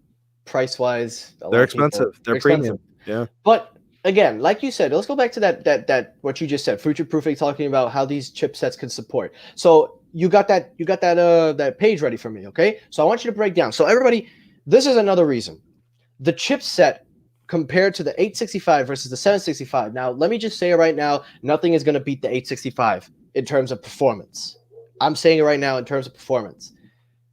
price wise, a They're lot of people expensive. They're they're expensive. premium. Yeah. But again, like you said, let's go back to that what you just said, future proofing, talking about how these chipsets can support. So you got that page ready for me, okay? So I want you to break down. So everybody, this is another reason. The chipset compared to the 865 versus the 765. Now, let me just say it right now, nothing is going to beat the 865 in terms of performance. I'm saying it right now in terms of performance.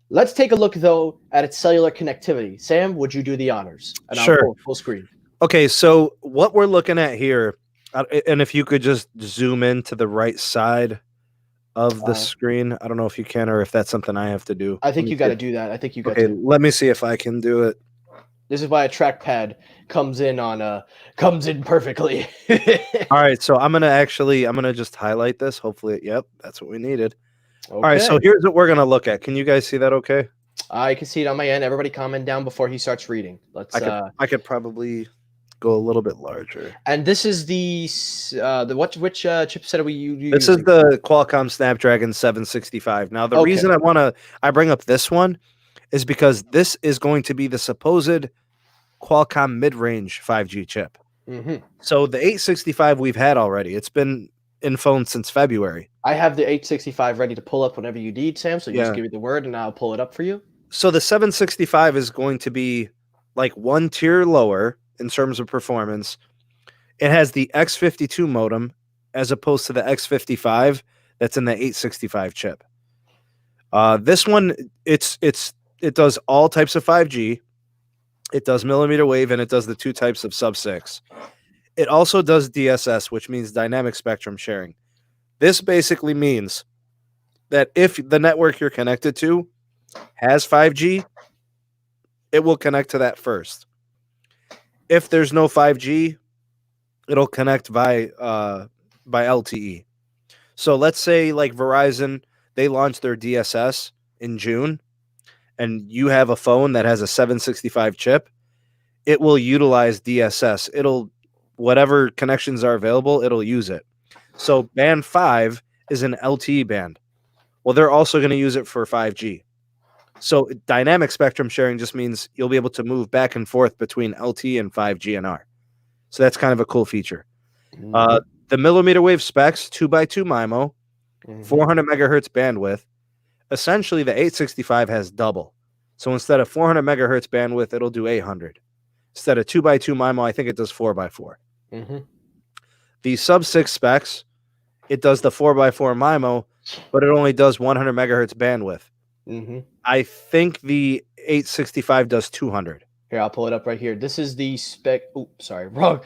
Let's take a look though at its cellular connectivity. Sam, would you do the honors? And I'll Sure. pull full screen. Okay, so what we're looking at here, and if you could just zoom in to the right side of the Uh, screen, I don't know if you can or if that's something I have to do. I Let think me you got see. to do that. I think you got Okay, to. let me see if I can do it. This is why a trackpad comes in perfectly. All right, so I'm gonna just highlight this. Hopefully, yep, that's what we needed. All right, so Okay. here's what we're gonna look at. Can you guys see that? Okay, I can see it on my end. Everybody comment down before he starts reading. I Let's could I could probably go a little bit larger. and this is the what which chipset are you This is using? the Qualcomm Snapdragon 765. Now, the Okay. reason I bring up this one is because this is going to be the supposed Qualcomm mid-range 5G chip. Hmm. So the 865 we've had already. It's been in phones since February. I have the 865 ready to pull up whenever you need, Sam. So you just Yeah. give me the word and I'll pull it up for you. So the 765 is going to be like one tier lower in terms of performance. It has the X52 modem as opposed to the X55 that's in the 865 chip. This one, it does all types of 5G. It does millimeter wave and it does the two types of sub 6. It also does DSS, which means dynamic spectrum sharing. This basically means that if the network you're connected to has 5G, it will connect to that first. If there's no 5G, it'll connect by LTE. So let's say like Verizon, they launched their DSS in June, and you have a phone that has a 765 chip, it will utilize DSS. It'll whatever connections are available, it'll use it. So band 5 is an LTE band. Well, they're also going to use it for 5G. So dynamic spectrum sharing just means you'll be able to move back and forth between LTE and 5G and R. So that's kind of a cool feature. Mhm, The millimeter wave specs, 2x2 MIMO, mhm, 400 megahertz bandwidth. Essentially, the 865 has double. So instead of 400 megahertz bandwidth, it'll do 800. Instead of 2x2 MIMO, I think it does 4x4. mhm, The sub 6 specs, it does the 4x4 MIMO, but it only does 100 megahertz bandwidth. mhm. I think the 865 does 200. Here, I'll pull it up right here. This is the spec. Oh, sorry, wrong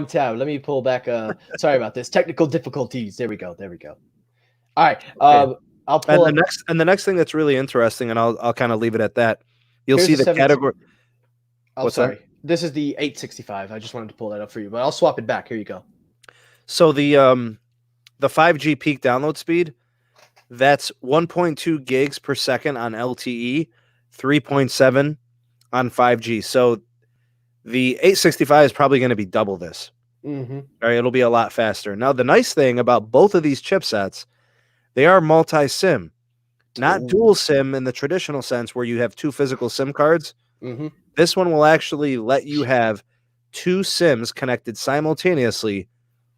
tab. Let me pull back. Sorry about this. Technical difficulties. There we go. There we go. All right. Okay. I'll And pull up. the next thing that's really interesting, and I'll kind of leave it at that. You'll Here's see the the 7. category. I'm What's that? sorry. This is the 865. I just wanted to pull that up for you, but I'll swap it back. Here you go. So the 5G peak download speed, that's 1.2 gigs per second on LTE, 3.7 on 5G. So the 865 is probably going to be double this. Mm-hmm. All right, it'll be a lot faster. Now, the nice thing about both of these chipsets, they are multi-SIM, not Oh. dual SIM in the traditional sense where you have two physical SIM cards. Mm-hmm. This one will actually let you have two SIMs connected simultaneously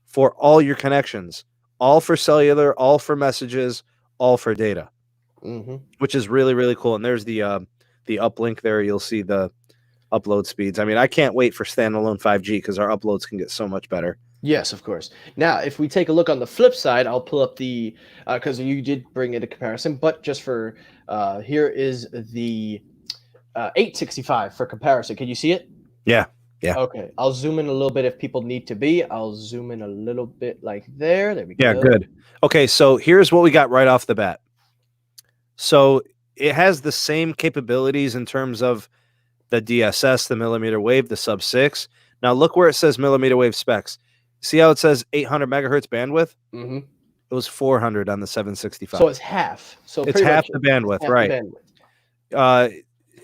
for all your connections, all for cellular, all for messages, all for data, Mm-hmm. which is really, really cool. And there's the uplink there. You'll see the upload speeds. I mean, I can't wait for standalone 5G because our uploads can get so much better. Yes, of course. Now, if we take a look on the flip side, I'll pull up the because you did bring in a comparison, but just for here is the 865 for comparison. Can you see it? Yeah. Yeah. Okay, I'll zoom in a little bit if people need to be. I'll zoom in a little bit like there. There we Yeah. go. Good. Okay. So here's what we got right off the bat. So it has the same capabilities in terms of the DSS, the millimeter wave, the sub 6. Now look where it says millimeter wave specs. See how it says 800 megahertz bandwidth? Mm-hmm. It was 400 on the So 765. it's half. So It's pretty half much the it's bandwidth, half the right? bandwidth. Uh,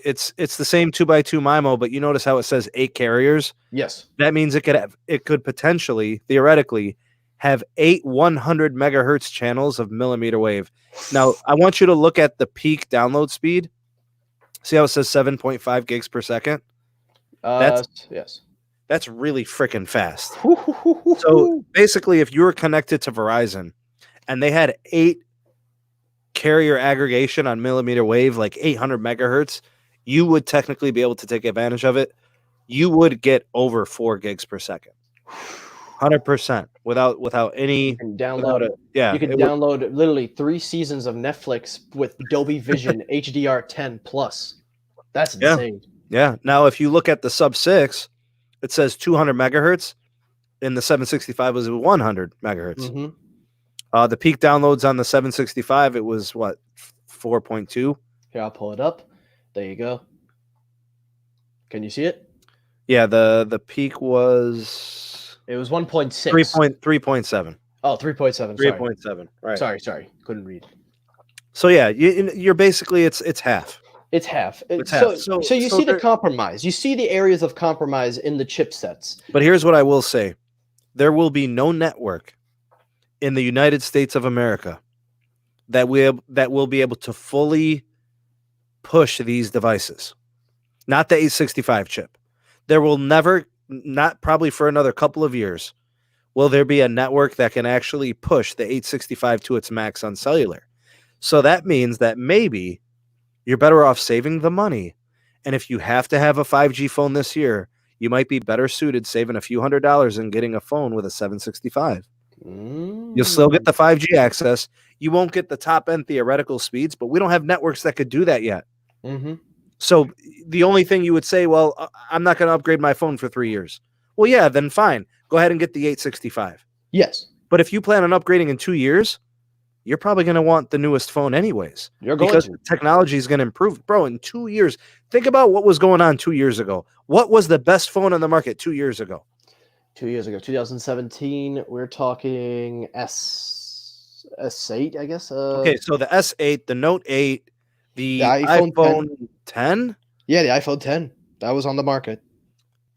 it's the same 2x2 MIMO, but you notice how it says 8 carriers. Yes. That means it could potentially, theoretically, have 8 100 megahertz channels of millimeter wave. Now, I want you to look at the peak download speed. See how it says 7.5 gigs per second? That's Yes. that's really freaking fast. So basically, if you were connected to Verizon and they had 8 carrier aggregation on millimeter wave, like 800 megahertz, you would technically be able to take advantage of it. You would get over 4 gigs per second. 100% without any You can without download. it. Yeah, You can it would. download literally 3 seasons of Netflix with Dolby Vision HDR10 plus. That's Yeah, insane. yeah. Now, if you look at the sub 6, it says 200 megahertz, and the 765 was 100 megahertz. Mm-hmm. The peak downloads on the 765, it was what, 4.2? Here, I'll pull it up. There you go. Can you see it? Yeah, the peak was It was 1.6. 3.7. Oh, 3.7. Sorry. 3.7. Right. Sorry. Couldn't read. So yeah, you're basically it's half. It's half. It's half. So you see the compromise. You see the areas of compromise in the chipsets. But here's what I will say. There will be no network in the United States of America that will be able to fully push these devices. Not the 865 chip. There will never, not probably for another couple of years, will there be a network that can actually push the 865 to its max on cellular. So that means that maybe you're better off saving the money. And if you have to have a 5G phone this year, you might be better suited saving a few $100s and getting a phone with a 765. You'll still get the 5G access. You won't get the top end theoretical speeds, but we don't have networks that could do that yet. Mm-hmm. So the only thing you would say, well, I'm not going to upgrade my phone for 3 years. Well, yeah, then fine. Go ahead and get the 865. Yes. But if you plan on upgrading in 2 years, you're probably going to want the newest phone anyways. Because technology is going to improve. Bro, in 2 years, think about what was going on 2 years ago. What was the best phone on the market 2 years ago? 2 years ago, 2017, we're talking S8, I guess. Okay, so the S8, the Note 8, the iPhone 10? Yeah, the iPhone 10. That was on the market.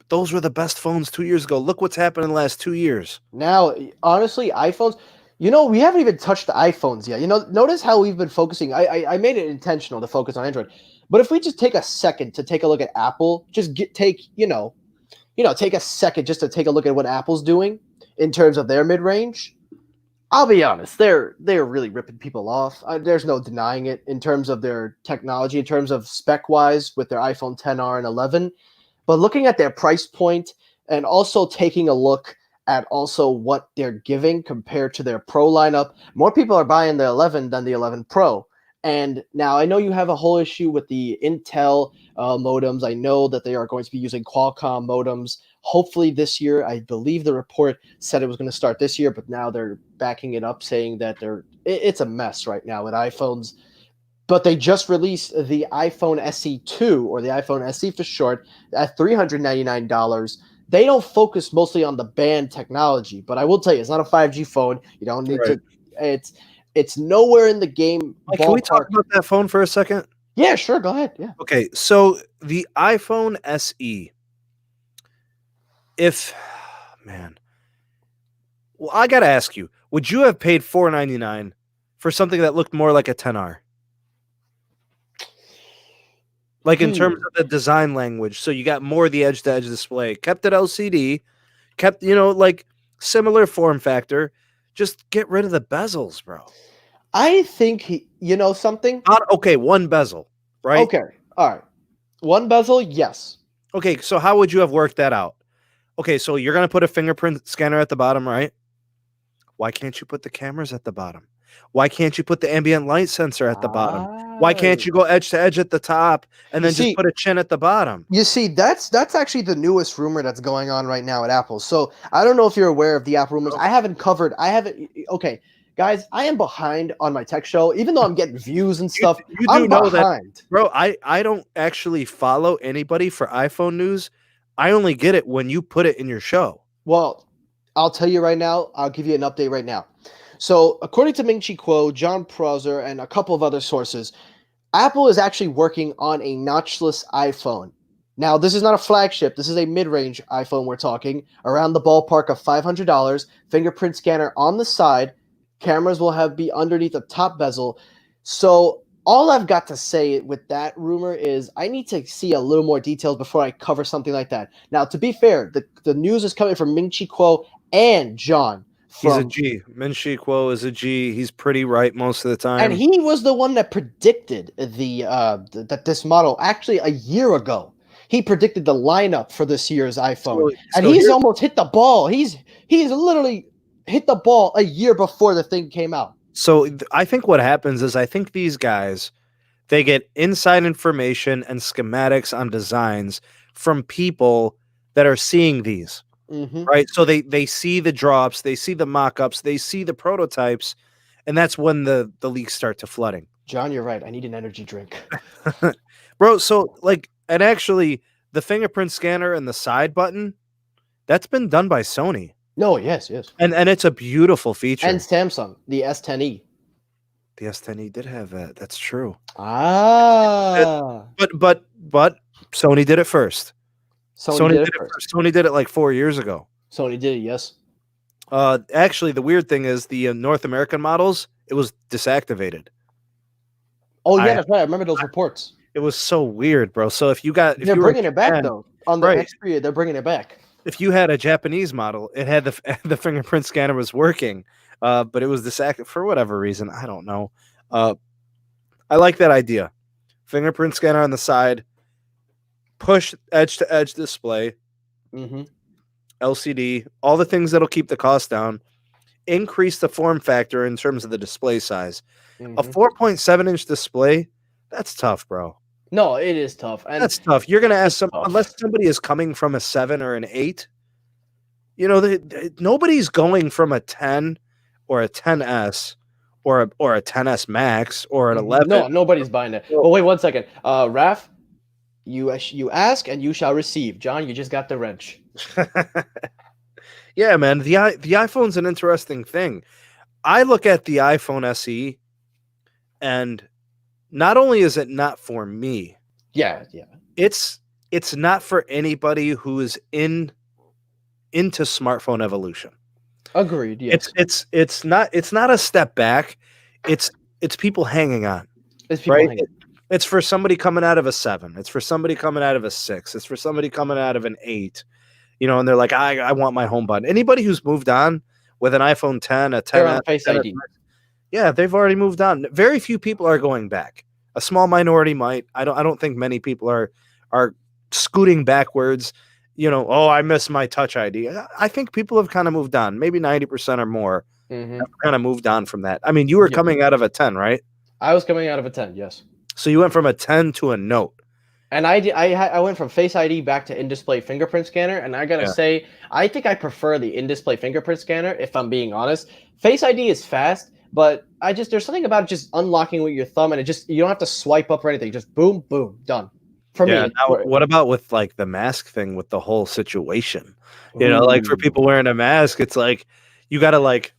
Those were the best phones 2 years ago. Look what's happened in the last 2 years. Now, honestly, iPhones, we haven't even touched the iPhones yet. Notice how we've been focusing. I made it intentional to focus on Android. But if we just take a second to take a look at Apple, take a second just to take a look at what Apple's doing in terms of their mid-range. I'll be honest, they're really ripping people off. There's no denying it in terms of their technology, in terms of spec-wise with their iPhone 10R and 11. But looking at their price point and also taking a look at also what they're giving compared to their Pro lineup, more people are buying the 11 than the 11 Pro. And now I know you have a whole issue with the Intel modems. I know that they are going to be using Qualcomm modems. Hopefully this year. I believe the report said it was going to start this year, but now they're backing it up, saying that it's a mess right now with iPhones. But they just released the iPhone SE2, or the iPhone SE for short, at $399. They don't focus mostly on the band technology, but I will tell you, it's not a 5G phone. You don't need to. It's nowhere in the game. Can we talk about that phone for a second? Yeah, sure. Go ahead. Yeah. Okay, so the iPhone SE. Well, I gotta ask you, would you have paid $499 for something that looked more like a 10R? Like in terms of the design language, so you got more of the edge-to-edge display, kept it LCD, kept like similar form factor. Just get rid of the bezels, bro. I think something. Okay, one bezel, right? Okay, all right, one bezel, yes. Okay, so how would you have worked that out? Okay, so you're going to put a fingerprint scanner at the bottom, right? Why can't you put the cameras at the bottom? Why can't you put the ambient light sensor at the bottom? Why can't you go edge to edge at the top and then just put a chin at the bottom? You see, that's actually the newest rumor that's going on right now at Apple. So I don't know if you're aware of the Apple rumors. Okay, guys, I am behind on my tech show. Even though I'm getting views and stuff, I'm behind. That, bro, I don't actually follow anybody for iPhone news. I only get it when you put it in your show. Well, I'll tell you right now. I'll give you an update right now. So, according to Ming Chi Kuo, John Prosser, and a couple of other sources, Apple is actually working on a notchless iPhone. Now, this is not a flagship. This is a mid-range iPhone we're talking, around the ballpark of $500, fingerprint scanner on the side, cameras will have be underneath the top bezel. So, all I've got to say with that rumor is I need to see a little more details before I cover something like that. Now, to be fair, the news is coming from Ming Chi Kuo and John He's a from G. Min Chi Kuo is a G. He's pretty right most of the and time. he was the one that predicted that this model actually a year ago. He predicted the lineup for this year's iPhone, So, and so he's here's almost hit the ball. He's literally hit the ball a year before the thing came out. I think what happens is I think these guys they get inside information and schematics on designs from people that are seeing these, Hmm. right? So they see the drops, they see the mock-ups, they see the prototypes, and that's when the leaks start to flooding. John, you're right. I need an energy drink. Bro, so like and actually the fingerprint scanner and the side button, that's been done by Sony. No, yes, yes, And it's a beautiful and feature. Samsung, the S10e. The S10e did have that. That's true. It- Ah, but Sony did it first. Sony Sony did it did it first. first. Sony did it like 4 years ago. Sony did it. Yes. Actually, the weird thing is the North American models, it was disactivated. Oh yeah, I that's right. I remember those reports. It was so weird, bro. So if They're you were in bringing it back Japan, though. On the right? Xperia, they're bringing it back. If you had a Japanese model, it had the fingerprint scanner was working, but it was disactivated for whatever reason. I don't know. Uh, I like that idea. Fingerprint scanner on the side, push edge to edge display, Mm-hmm. LCD, all the things that'll keep the cost down, increase the form factor in terms of the display size. A Mm-hmm. 4.7-inch display, that's tough, bro. No, it is tough, and That's tough. You're going to ask it's some, tough. unless somebody is coming from a 7 or an 8, nobody's going from a 10 or a 10S or a 10S Max or an Mhm. 11. No, nobody's buying that. So- But wait 1 second. Raf, you ask and you shall receive. John, you just got the wrench. Yeah, man. The iPhone's an interesting thing. I look at the iPhone SE, and not only is it not for me, Yeah, yeah. it's it's not for anybody who is into smartphone evolution. Agreed. It's Yes. it's not it's not a step back. It's it's people hanging on, There's people right? hanging. It's for somebody coming out of a 7. It's for somebody coming out of a 6. It's for somebody coming out of an 8. And they're like, I want my home button. Anybody who's moved on with an iPhone 10, a They're 10s, on Face 10s ID. yeah, they've already moved on. Very few people are going back. A small minority might. I don't think many people are scooting backwards. Oh, I miss my Touch ID. I think people have kind of moved on. Maybe 90% or more Mm-hmm. have kind of moved on from that. I mean, you were Yeah. coming out of a 10, right? I was coming out of a 10. Yes. So you went from a 10 to a Note. And I went from Face ID back to in-display fingerprint scanner, and I gotta Yeah. say, I think I prefer the in-display fingerprint scanner. If I'm being honest, Face ID is fast, but there's something about just unlocking with your thumb, and you don't have to swipe up or anything. Just boom, boom, done. For me, Yeah. it's Now, what about with like the mask thing with the whole situation? Like for Ooh. people wearing a mask, it's like you got to like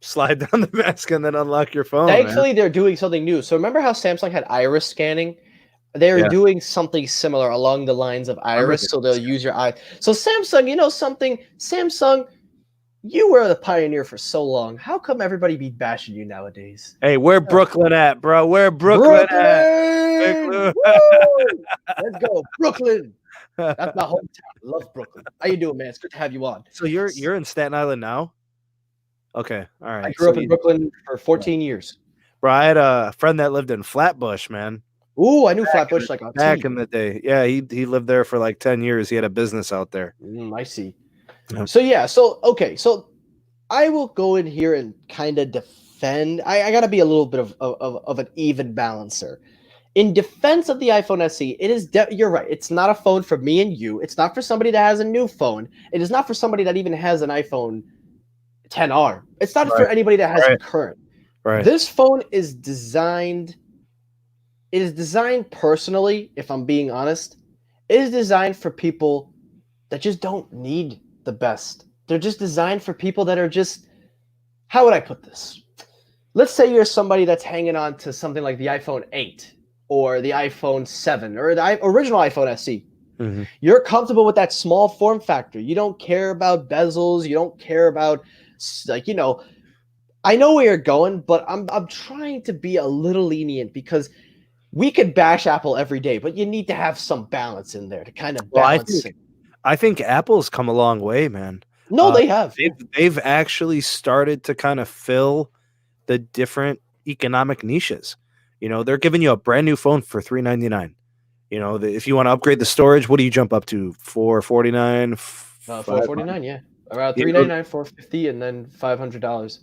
slide down the mask and then unlock your phone, man. Thankfully, they're doing something new. So remember how Samsung had iris scanning? They're Yeah. doing something similar along the lines of Remember iris, the so they'll use your eye. So Samsung, you know something? Samsung, you were the pioneer for so long. How come everybody be bashing you nowadays? Hey, where Brooklyn at, bro? Where Brooklyn at? Brooklyn! Woo! Let's go, Brooklyn. That's my hometown. I love Brooklyn. How you doing, man? It's good to have you on. So you're in Staten Island now? Okay, all I right. grew up in Brooklyn for 14 years. Bro, I had a friend that lived in Flatbush, man. Ooh, I knew Back in Flatbush like a back T. in the day. Yeah, he lived there for like 10 years. He had a business out there. I see. Yeah. So yeah, so I will go in here and kind of defend. I gotta be a little bit of an even balancer. In defense of the iPhone SE, it is you're right. It's not a phone for me and you. It's not for somebody that has a new phone. It is not for somebody that even has an iPhone 10R. It's not for Right, anybody that has a right, current. right. This phone is designed. It is designed personally, if I'm being honest. It is designed for people that just don't need the best. They're just designed for people that are just how would I put this? Let's say you're somebody that's hanging on to something like the iPhone 8 or the iPhone 7 or the original iPhone SE. Mm-hmm. You're comfortable with that small form factor. You don't care about bezels. You don't care about, like, I know where you're going, but I'm trying to be a little lenient because we could bash Apple every day, but you need to have some balance in there to kind of Well, balance it. I think Apple's come a long way, man. No, they have. Yeah. They've actually started to kind of fill the different economic niches. They're giving you a brand new phone for $399. If you want to upgrade the storage, what do you jump up to? $449, $449, yeah, around You know, $399, $450, and then $500,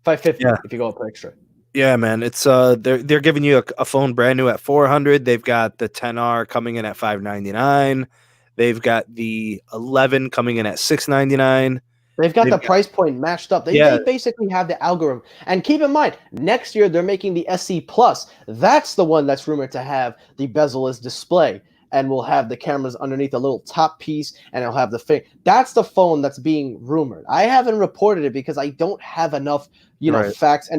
$550 yeah, if you go up extra. yeah, man. It's they're giving you a phone brand new at $400. They've got the 10R coming in at $599. They've got the 11 coming in at $699. They've got the They've got price point matched up. They, yeah, they basically have the algorithm. And keep in mind, next year they're making the SE Plus. That's the one that's rumored to have the bezel-less display and will have the cameras underneath a little top piece, and it'll have the thing. That's the phone that's being rumored. I haven't reported it because I don't have enough, right. facts.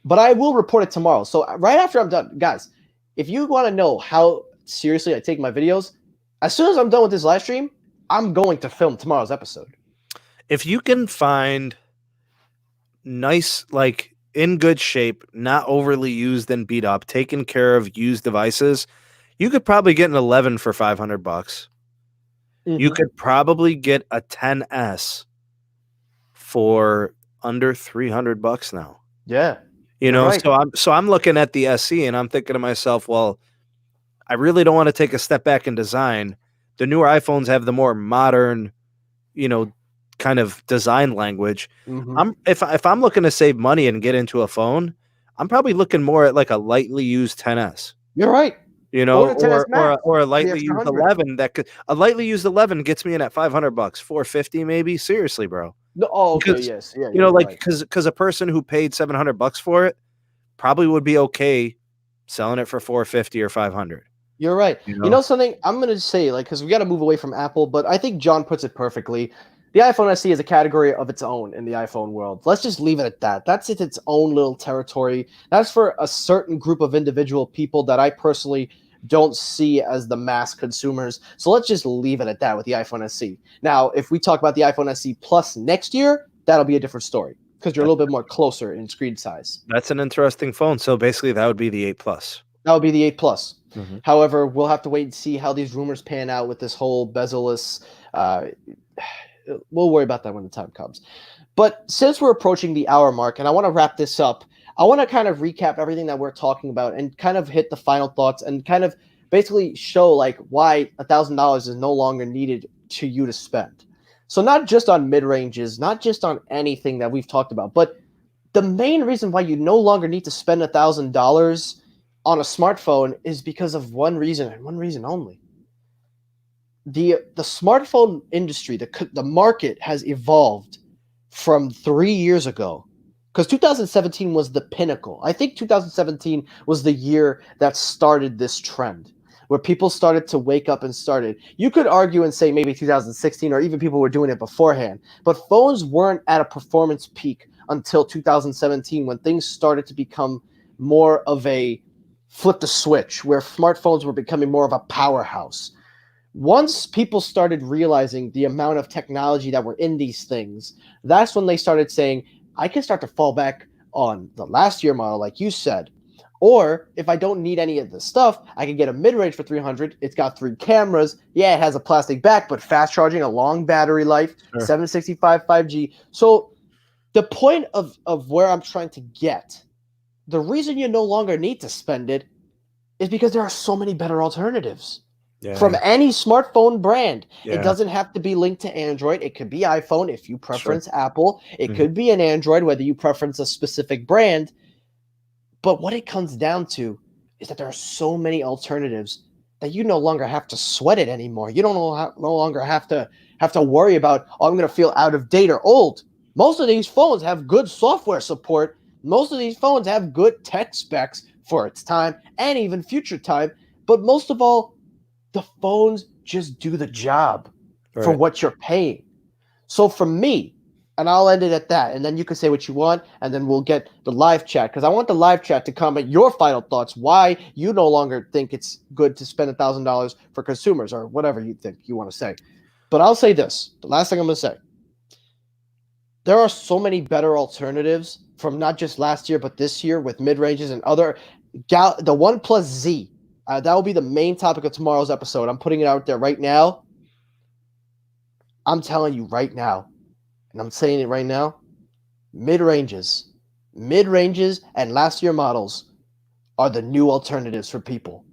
But I will report it tomorrow. So right after I'm done, guys, if you want to know how seriously I take my videos, as soon as I'm done with this live stream, I'm going to film tomorrow's episode. If you can find nice, like in good shape, not overly used and beat up, taken care of used devices, you could probably get an 11 for $500. Mm-hmm. You could probably get a 10S for under $300 now. Yeah. Right. So I'm looking at the SE and I'm thinking to myself, well, I really don't want to take a step back in design. The newer iPhones have the more modern, kind of design language. Mm-hmm. If I'm looking to save money and get into a phone, I'm probably looking more at like a lightly used 10S. You're right. Or a the lightly extra used 100. 11 a lightly used 11 gets me in at $500, $450 maybe. Seriously, bro. No, oh, okay, Because yes, yeah, you're like right. because a person who paid $700 for it probably would be okay selling it for $450 or $500. You're right. You know something? I'm gonna say, like, because we got to move away from Apple, but I think John puts it perfectly. The iPhone SE is a category of its own in the iPhone world. Let's just leave it at that. That's its own little territory. That's for a certain group of individual people that I personally don't see as the mass consumers. So let's just leave it at that with the iPhone SE. Now, if we talk about the iPhone SE Plus next year, that'll be a different story because you're a little bit more closer in screen size. That's an interesting phone. So basically, that would be the 8 Plus. That would be the 8 Plus. Mm-hmm. However, we'll have to wait and see how these rumors pan out with this whole bezel-less. We'll worry about that when the time comes. But since we're approaching the hour mark, and I want to wrap this up, I want to kind of recap everything that we're talking about and kind of hit the final thoughts and kind of basically show like why $1,000 is no longer needed to you to spend. So not just on mid-ranges, not just on anything that we've talked about, but the main reason why you no longer need to spend $1,000 on a smartphone is because of one reason and one reason only. The smartphone industry, the market has evolved from 3 years ago, because 2017 was the pinnacle. I think 2017 was the year that started this trend, where people started to wake up and started. You could argue and say maybe 2016, or even people were doing it beforehand, but phones weren't at a performance peak until 2017, when things started to become more of a flip the switch, where smartphones were becoming more of a powerhouse. Once people started realizing the amount of technology that were in these things, that's when they started saying, I can start to fall back on the last year model, like you said. Or if I don't need any of this stuff, I can get a mid-range for $300. It's got 3 cameras. Yeah, it has a plastic back, but fast charging, a long battery life, sure. 765 5G. So the point of where I'm trying to get, the reason you no longer need to spend it is because there are so many better alternatives. Yeah. From any smartphone brand. Yeah. It doesn't have to be linked to Android. It could be iPhone if you preference Apple. It could be an Android, whether you preference a specific brand. But what it comes down to is that there are so many alternatives that you no longer have to sweat it anymore. You don't no longer have to worry about, oh, I'm going to feel out of date or old. Most of these phones have good software support. Most of these phones have good tech specs for its time and even future time. But most of all, the phones just do the job for what you're paying. So for me, and I'll end it at that. And then you can say what you want, and then we'll get the live chat because I want the live chat to comment your final thoughts. Why you no longer think it's good to spend $1,000 for consumers or whatever you think you want to say. But I'll say this: the last thing I'm going to say. There are so many better alternatives from not just last year but this year with mid ranges and other. The OnePlus Z. That will be the main topic of tomorrow's episode. I'm putting it out there right now. I'm telling you right now, and I'm saying it right now, mid-ranges, and last year models are the new alternatives for people.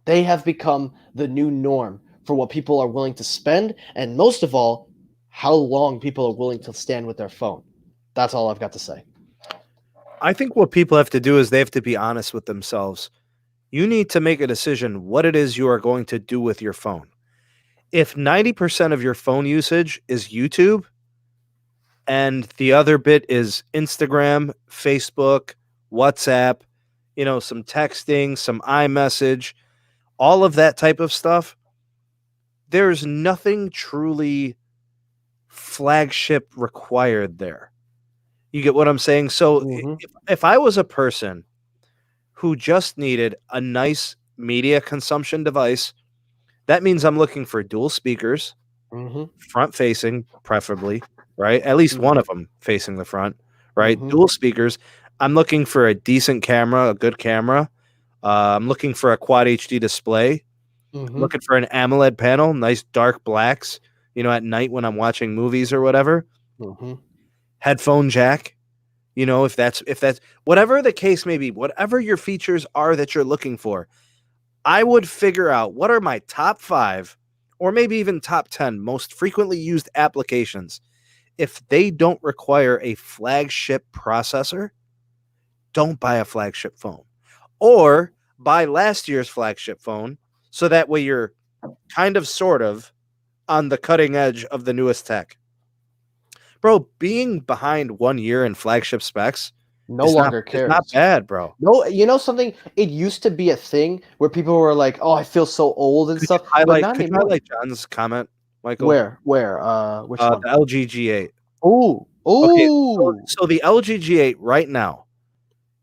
They have become the new norm for what people are willing to spend, and most of all, how long people are willing to stand with their phone. That's all I've got to say. I think what people have to do is they have to be honest with themselves. You need to make a decision what it is you are going to do with your phone. If 90% of your phone usage is YouTube and the other bit is Instagram, Facebook, WhatsApp, some texting, some iMessage, all of that type of stuff, there's nothing truly flagship required there. You get what I'm saying? So Mm-hmm. if I was a person who just needed a nice media consumption device, that means I'm looking for dual speakers, Mm-hmm. front facing, preferably, right? At least one of them facing the front, right? Mm-hmm. Dual speakers. I'm looking for a decent camera, a good camera. I'm looking for a quad HD display. I'm Mm-hmm. looking for an AMOLED panel, nice dark blacks, at night when I'm watching movies or whatever. Mm-hmm. Headphone jack, if that's whatever the case may be, whatever your features are that you're looking for, I would figure out what are my top 5 or maybe even top 10 most frequently used applications. If they don't require a flagship processor, don't buy a flagship phone, or buy last year's flagship phone so that way you're kind of sort of on the cutting edge of the newest tech. Bro, being behind 1 year in flagship specs No is not longer is not cares. bad, bro. No, you know something? It used to be a thing where people were like, "Oh, I feel so old" and Could you stuff, but highlight not could you anymore. highlight John's comment, Michael? Where? Where? Which one? The LG G8. Ooh, Okay, so ooh. so the LG G8 right now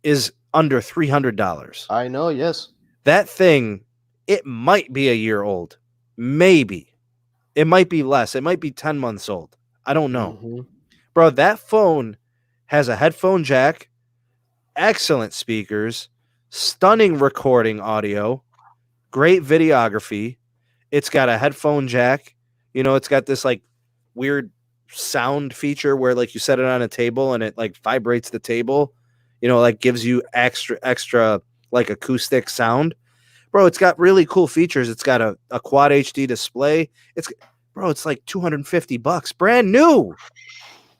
is under $300. I know. Yes. That thing, it might be a year old. Maybe. It might be less. It might be 10 months old. I don't know. Mm-hmm. Bro, that phone has a headphone jack, excellent speakers, stunning recording audio, great videography. It's got a headphone jack. It's got this like weird sound feature where like you set it on a table and it like vibrates the table, like gives you extra like acoustic sound. Bro, it's got really cool features. It's got a quad HD display. It's like $250. Brand new.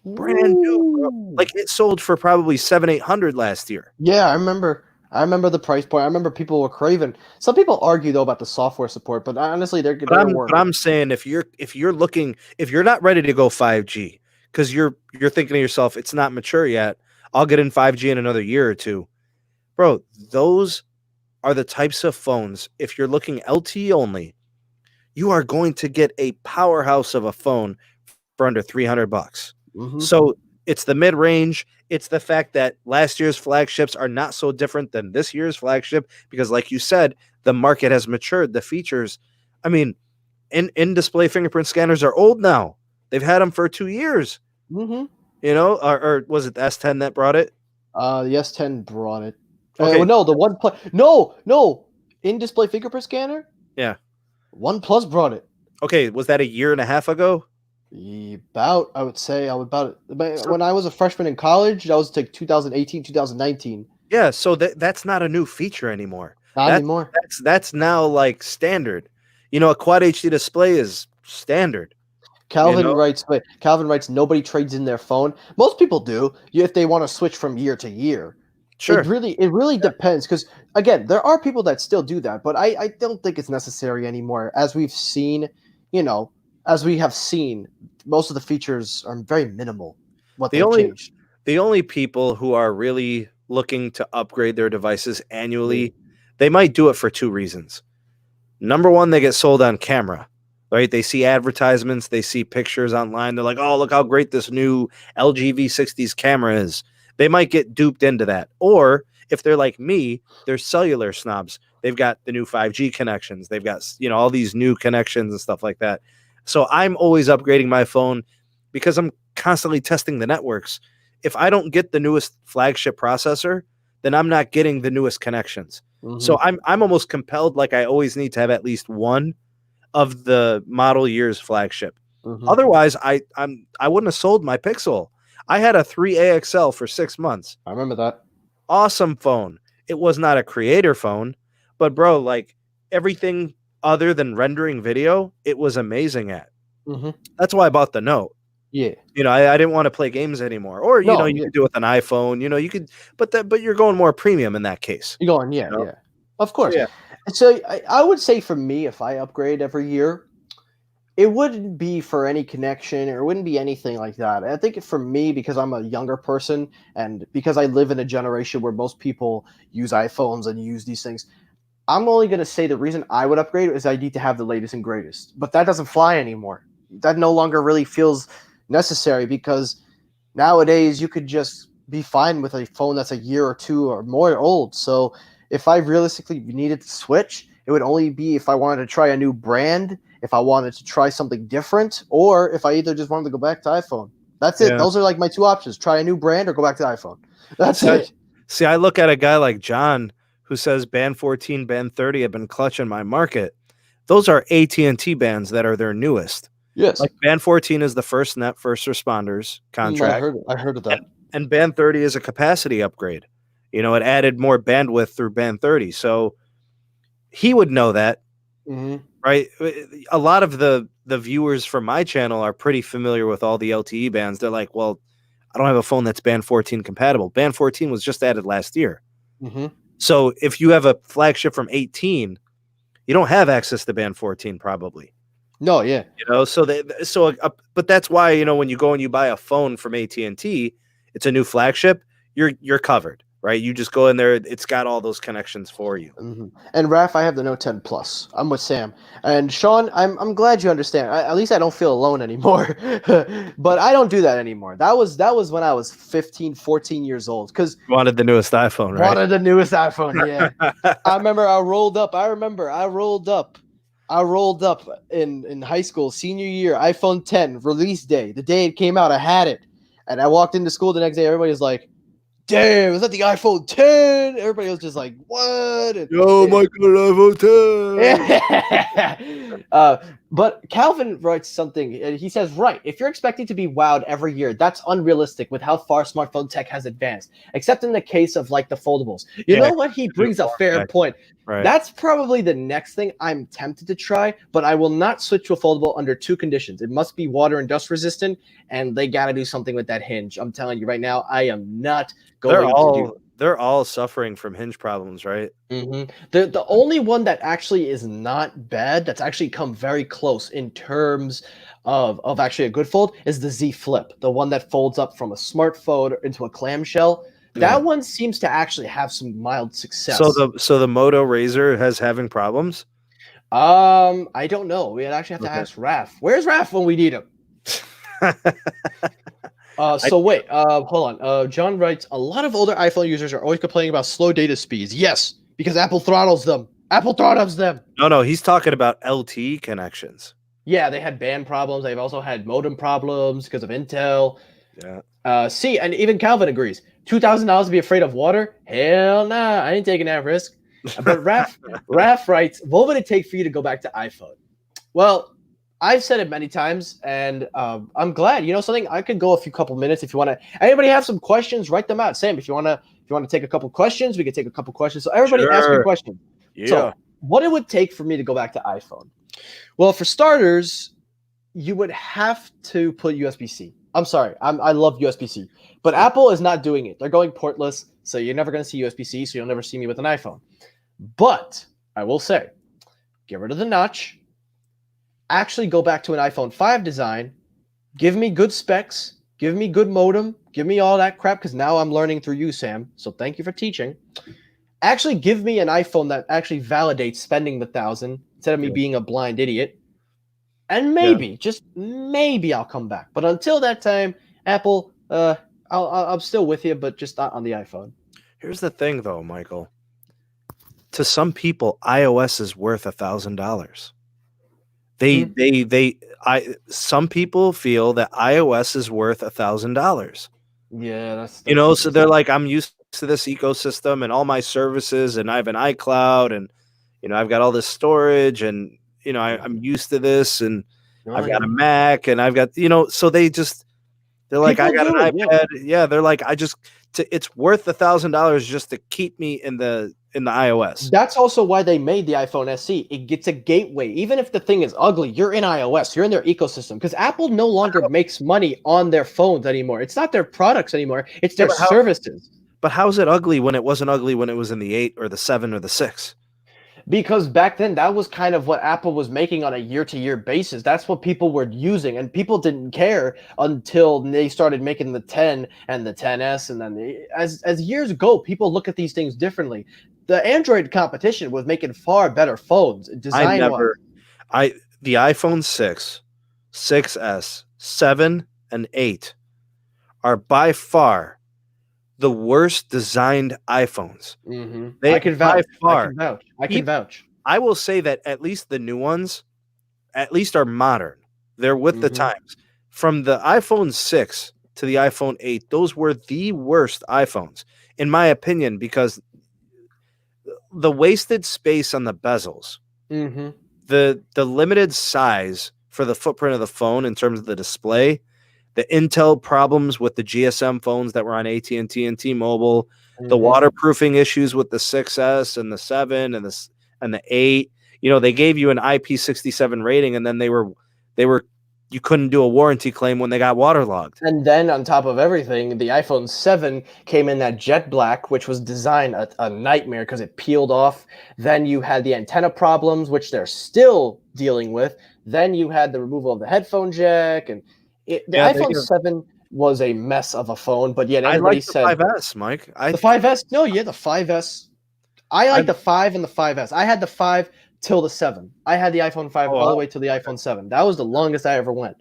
Brand new, bro. Ooh. Like it sold for probably 700-800 last year. Yeah, I remember. I remember the price point. I remember people were craving. Some people argue though about the software support, but honestly, But they're worth. I'm saying if you're not ready to go 5G because you're thinking to yourself it's not mature yet, I'll get in 5G in another year or two. Bro, those are the types of phones. If you're looking LTE only, you are going to get a powerhouse of a phone for under $300. Mm-hmm. So it's the mid range. It's the fact that last year's flagships are not so different than this year's flagship because, like you said, the market has matured. The features, I mean, in display fingerprint scanners are old now. They've had them for 2 years. Mm-hmm. Or was it the S10 that brought it? The S10 brought it. Okay, Well, no, the One Plus. No, no. In-display fingerprint scanner. yeah. One Plus brought it. Okay, was that a year and a half ago? About, I would say, So when I was a freshman in college, that was like 2018, 2019. yeah, so that's not a new feature anymore. Not That's anymore. that's now like standard. A quad HD display is standard. You Calvin know, writes, but Calvin writes, nobody trades in their phone. Most people do, if they want to switch from year to year. sure. It really depends because again, there are people that still do that, but I don't think it's necessary anymore. As we've seen, as we have seen, most of the features are very minimal. What The they've only changed. the only people who are really looking to upgrade their devices Me. annually, they might do it for two reasons. Number one, they get sold on camera. right? They see advertisements, they see pictures online. They're like, oh, look how great this new LG V60's camera is. They might get duped into that. Or if they're like me, they're cellular snobs. They've got the new 5G connections. They've got, all these new connections and stuff like that. So I'm always upgrading my phone because I'm constantly testing the networks. If I don't get the newest flagship processor, then I'm not getting the newest connections. So I'm almost compelled, like I always need to have at least one of the model year's flagship. Otherwise, I wouldn't have sold my Pixel. I had a 3AXL for 6 months. I remember that. Awesome phone. It was not a creator phone, but bro, like everything other than rendering video, it was amazing at. That's why I bought the Note. Yeah. I didn't want to play games anymore. Or you could do it with an iPhone. You could, but you're going more premium in that case. You're going, yeah, of course. Yeah. So I would say for me, if I upgrade every year, it wouldn't be for any connection or it wouldn't be anything like that. I think for me, because I'm a younger person and because I live in a generation where most people use iPhones and use these things, I'm only going to say the reason I would upgrade is I need to have the latest and greatest. But that doesn't fly anymore. That no longer really feels necessary because nowadays you could just be fine with a phone that's a year or two or more old. So if I realistically needed to switch, it would only be if I wanted to try a new brand, if I wanted to try something different, or if I either just wanted to go back to iPhone. That's it. Those are like my two options. Try a new brand or go back to iPhone. That's it. See, I look at a guy like John who says band 14, band 30 have been clutching my market. Those are AT&T bands that are their newest. Yes. Like band 14 is the first responders contract. I heard of that. And band 30 is a capacity upgrade. It added more bandwidth through band 30. So he would know that, right? A lot of the viewers from my channel are pretty familiar with all the LTE bands. They're like, well, I don't have a phone that's band 14 compatible. Band 14 was just added last year. So if you have a flagship from 18, you don't have access to band 14 probably. No, yeah. But that's why, when you go and you buy a phone from AT&T, it's a new flagship, you're covered, right? You just go in there, it's got all those connections for you. And Raph, I have the Note 10 Plus. I'm with Sam. And Sean, I'm glad you understand. At least I don't feel alone anymore. But I don't do that anymore. That was when I was 15, 14 years old. Because wanted the newest iPhone, right? Wanted the newest iPhone, yeah. I remember I rolled up in high school, senior year, iPhone 10, release day. The day it came out, I had it. And I walked into school the next day, everybody was like, damn, is that the iPhone 10? Everybody was just like, what? Yo, Michael, iPhone 10. But Calvin writes something, and he says, right, if you're expecting to be wowed every year, that's unrealistic with how far smartphone tech has advanced, except in the case of like the foldables. You know what? He brings a fair point. Right. That's probably the next thing I'm tempted to try, but I will not switch to a foldable under two conditions. It must be water and dust resistant, and they got to do something with that hinge. I'm telling you right now, I am not going to do. They're all suffering from hinge problems, right? The only one that actually is not bad, that's actually come very close in terms of actually a good fold, is the Z Flip, the one that folds up from a smartphone into a clamshell. That one seems to actually have some mild success. So the Moto Razr has having problems? I don't know. We actually have to ask Raph. Where's Raph when we need him? Wait, hold on. John writes, a lot of older iPhone users are always complaining about slow data speeds. Yes, because Apple throttles them. No, he's talking about LTE connections. Yeah, they had band problems. They've also had modem problems because of Intel. Yeah. And even Calvin agrees. $2,000 to be afraid of water? Hell nah, I ain't taking that risk. But Raph writes, what would it take for you to go back to iPhone? Well, I've said it many times, and I'm glad. You know something? I could go a couple minutes if you want to. Anybody have some questions? Write them out. Sam, if you want to take a couple questions, we could take a couple questions. So everybody ask me a question. Yeah. So what it would take for me to go back to iPhone? Well, for starters, you would have to put USB-C. I'm sorry. I love USB-C. But Apple is not doing it. They're going portless, so you're never going to see USB-C, so you'll never see me with an iPhone. But I will say, get rid of the notch. Actually go back to an iPhone 5 design. Give me good specs. Give me good modem. Give me all that crap, because now I'm learning through you, Sam. So thank you for teaching. Actually give me an iPhone that actually validates spending the $1,000 instead of me being a blind idiot. And Yeah. maybe, just maybe, I'll come back. But until that time, Apple, I'm still with you, but just not on the iPhone. Here's the thing, though, Michael. To some people, iOS is worth $1,000. Hmm. Some people feel that iOS is worth $1,000. Yeah, You that's know, so they're interesting. like, I'm used to this ecosystem and all my services, and I have an iCloud, and I've got all this storage, and I'm Mhm. used to this, and Oh I've got a yeah, Mac, and I've got so they're like, I people got an do it. Yeah. iPad. Yeah, they're like, it's worth $1,000 just to keep me in the iOS. That's also why they made the iPhone SE. It gets a gateway. Even if the thing is ugly, you're in iOS, you're in their ecosystem. Because Apple no longer makes money on their phones anymore. It's not their products anymore, it's Yeah, their services. but how's it ugly when it wasn't ugly when it was in the 8 or the 7 or the 6? Because back then, that was kind of what Apple was making on a year-to-year basis. That's what people were using, and people didn't care until they started making the 10 and the 10s, and then as years go, people look at these things differently. The Android competition was making far better phones I design-wise. never I the iPhone 6, 6S, 7 and 8 are by far the worst designed iPhones. They I can by vouch. I far. can vouch. I e- can vouch. I will say that at least the new ones at least are modern. They're with the Hmm. times. From the iPhone 6 to the iPhone 8, those were the worst iPhones in my opinion because the wasted space on the bezels, Hmm. the limited size for the footprint of the phone in terms of the display, the Intel problems with the GSM phones that were on AT&T and T-Mobile, the Hmm. waterproofing issues with the 6S and the 7 and the 8. They gave you an IP67 rating and then they were you couldn't do a warranty claim when they got waterlogged. And then on top of everything, the iPhone 7 came in that jet black, which was designed a nightmare because it peeled off. Then you had the antenna problems, which they're still dealing with. Then you had the removal of the headphone jack, and the Yeah, they iPhone give 7 was a mess of a phone. But yet I like everybody the said 5S, Mike. the 5S. No, yeah, the 5S. I I like the 5 and the 5S. I had the 5 till the 7. I had the iPhone 5 oh all the wow. way to the iPhone 7. That was the longest I ever went.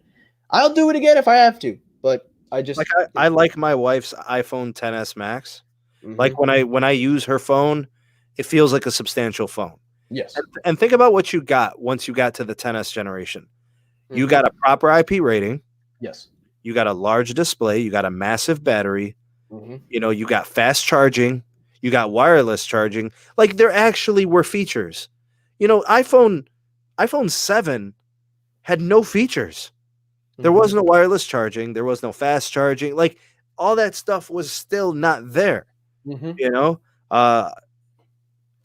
I'll do it again if I have to, but I Like just I like my wife's iPhone 10s Max. Like Mhm. when I use her phone, it feels like a substantial phone. Yes. And think about what you got once you got to the 10s generation. You Mhm. got a proper IP rating, Yes. you got a large display, you got a massive battery, Mhm. you got fast charging, you got wireless charging. Like there actually were features. iPhone 7 had no features. There was Mhm. no wireless charging, there was no fast charging. Like all that stuff was still not there, Mhm. you know? Uh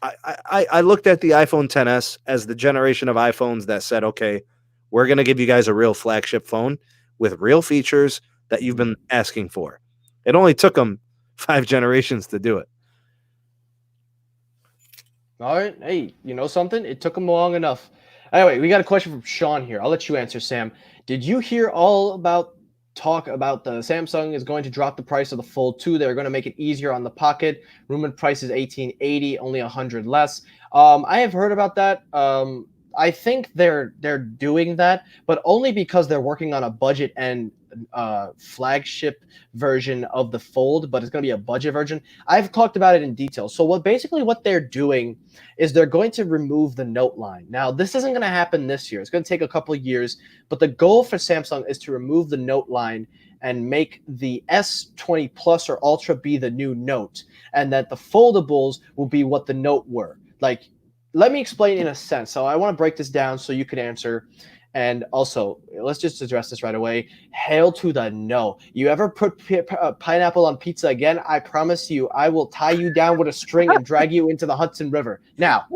I looked at the iPhone 10s as the generation of iPhones that said, okay, we're going to give you guys a real flagship phone with real features that you've Mhm. been asking for. It only took them 5 generations to do it. All right. Hey, you know something? It took them long enough. Anyway, we got a question from Sean here. I'll let you answer, Sam. Did you hear all about talk about the Samsung is going to drop the price of the Fold 2? They're going to make it easier on the Pocket. Rumored price is 1880, only 100 less. I have heard about that. I think they're doing that, but only because they're working on a budget and flagship version of the Fold, but it's going to be a budget version. I've talked about it in detail. So what they're doing is they're going to remove the note line. Now, this isn't going to happen this year. It's going to take a couple years, but the goal for Samsung is to remove the note line and make the S20 Plus or Ultra be the new Note, and that the foldables will be what the Note were. Like, let me explain in a sense. So I want to break this down so you can answer. And also, let's just address this right away. Hail to the no. You ever put pineapple on pizza again? I promise you, I will tie you down with a string and drag you into the Hudson River. Now,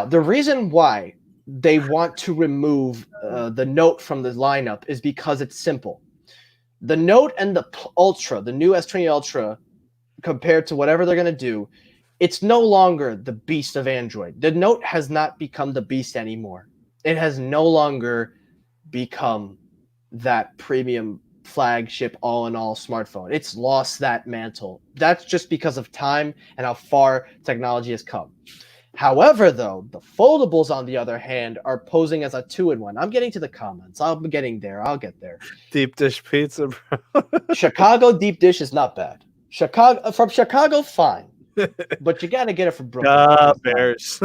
the reason why they want to remove the Note from the lineup is because it's simple. The Note and the Ultra, the new S20 Ultra, compared to whatever they're going to do, it's no longer the beast of Android. The Note has not become the beast anymore. It has no longer become that premium flagship all in all smartphone. It's lost that mantle. That's just because of time and how far technology has come. However, though, the foldables, on the other hand, are posing as a 2-in-1. I'm getting to the comments. I'll be getting there. I'll get there. Deep dish pizza, bro. Chicago deep dish is not bad. Chicago, fine. But you got to get it from Brooklyn. Bears.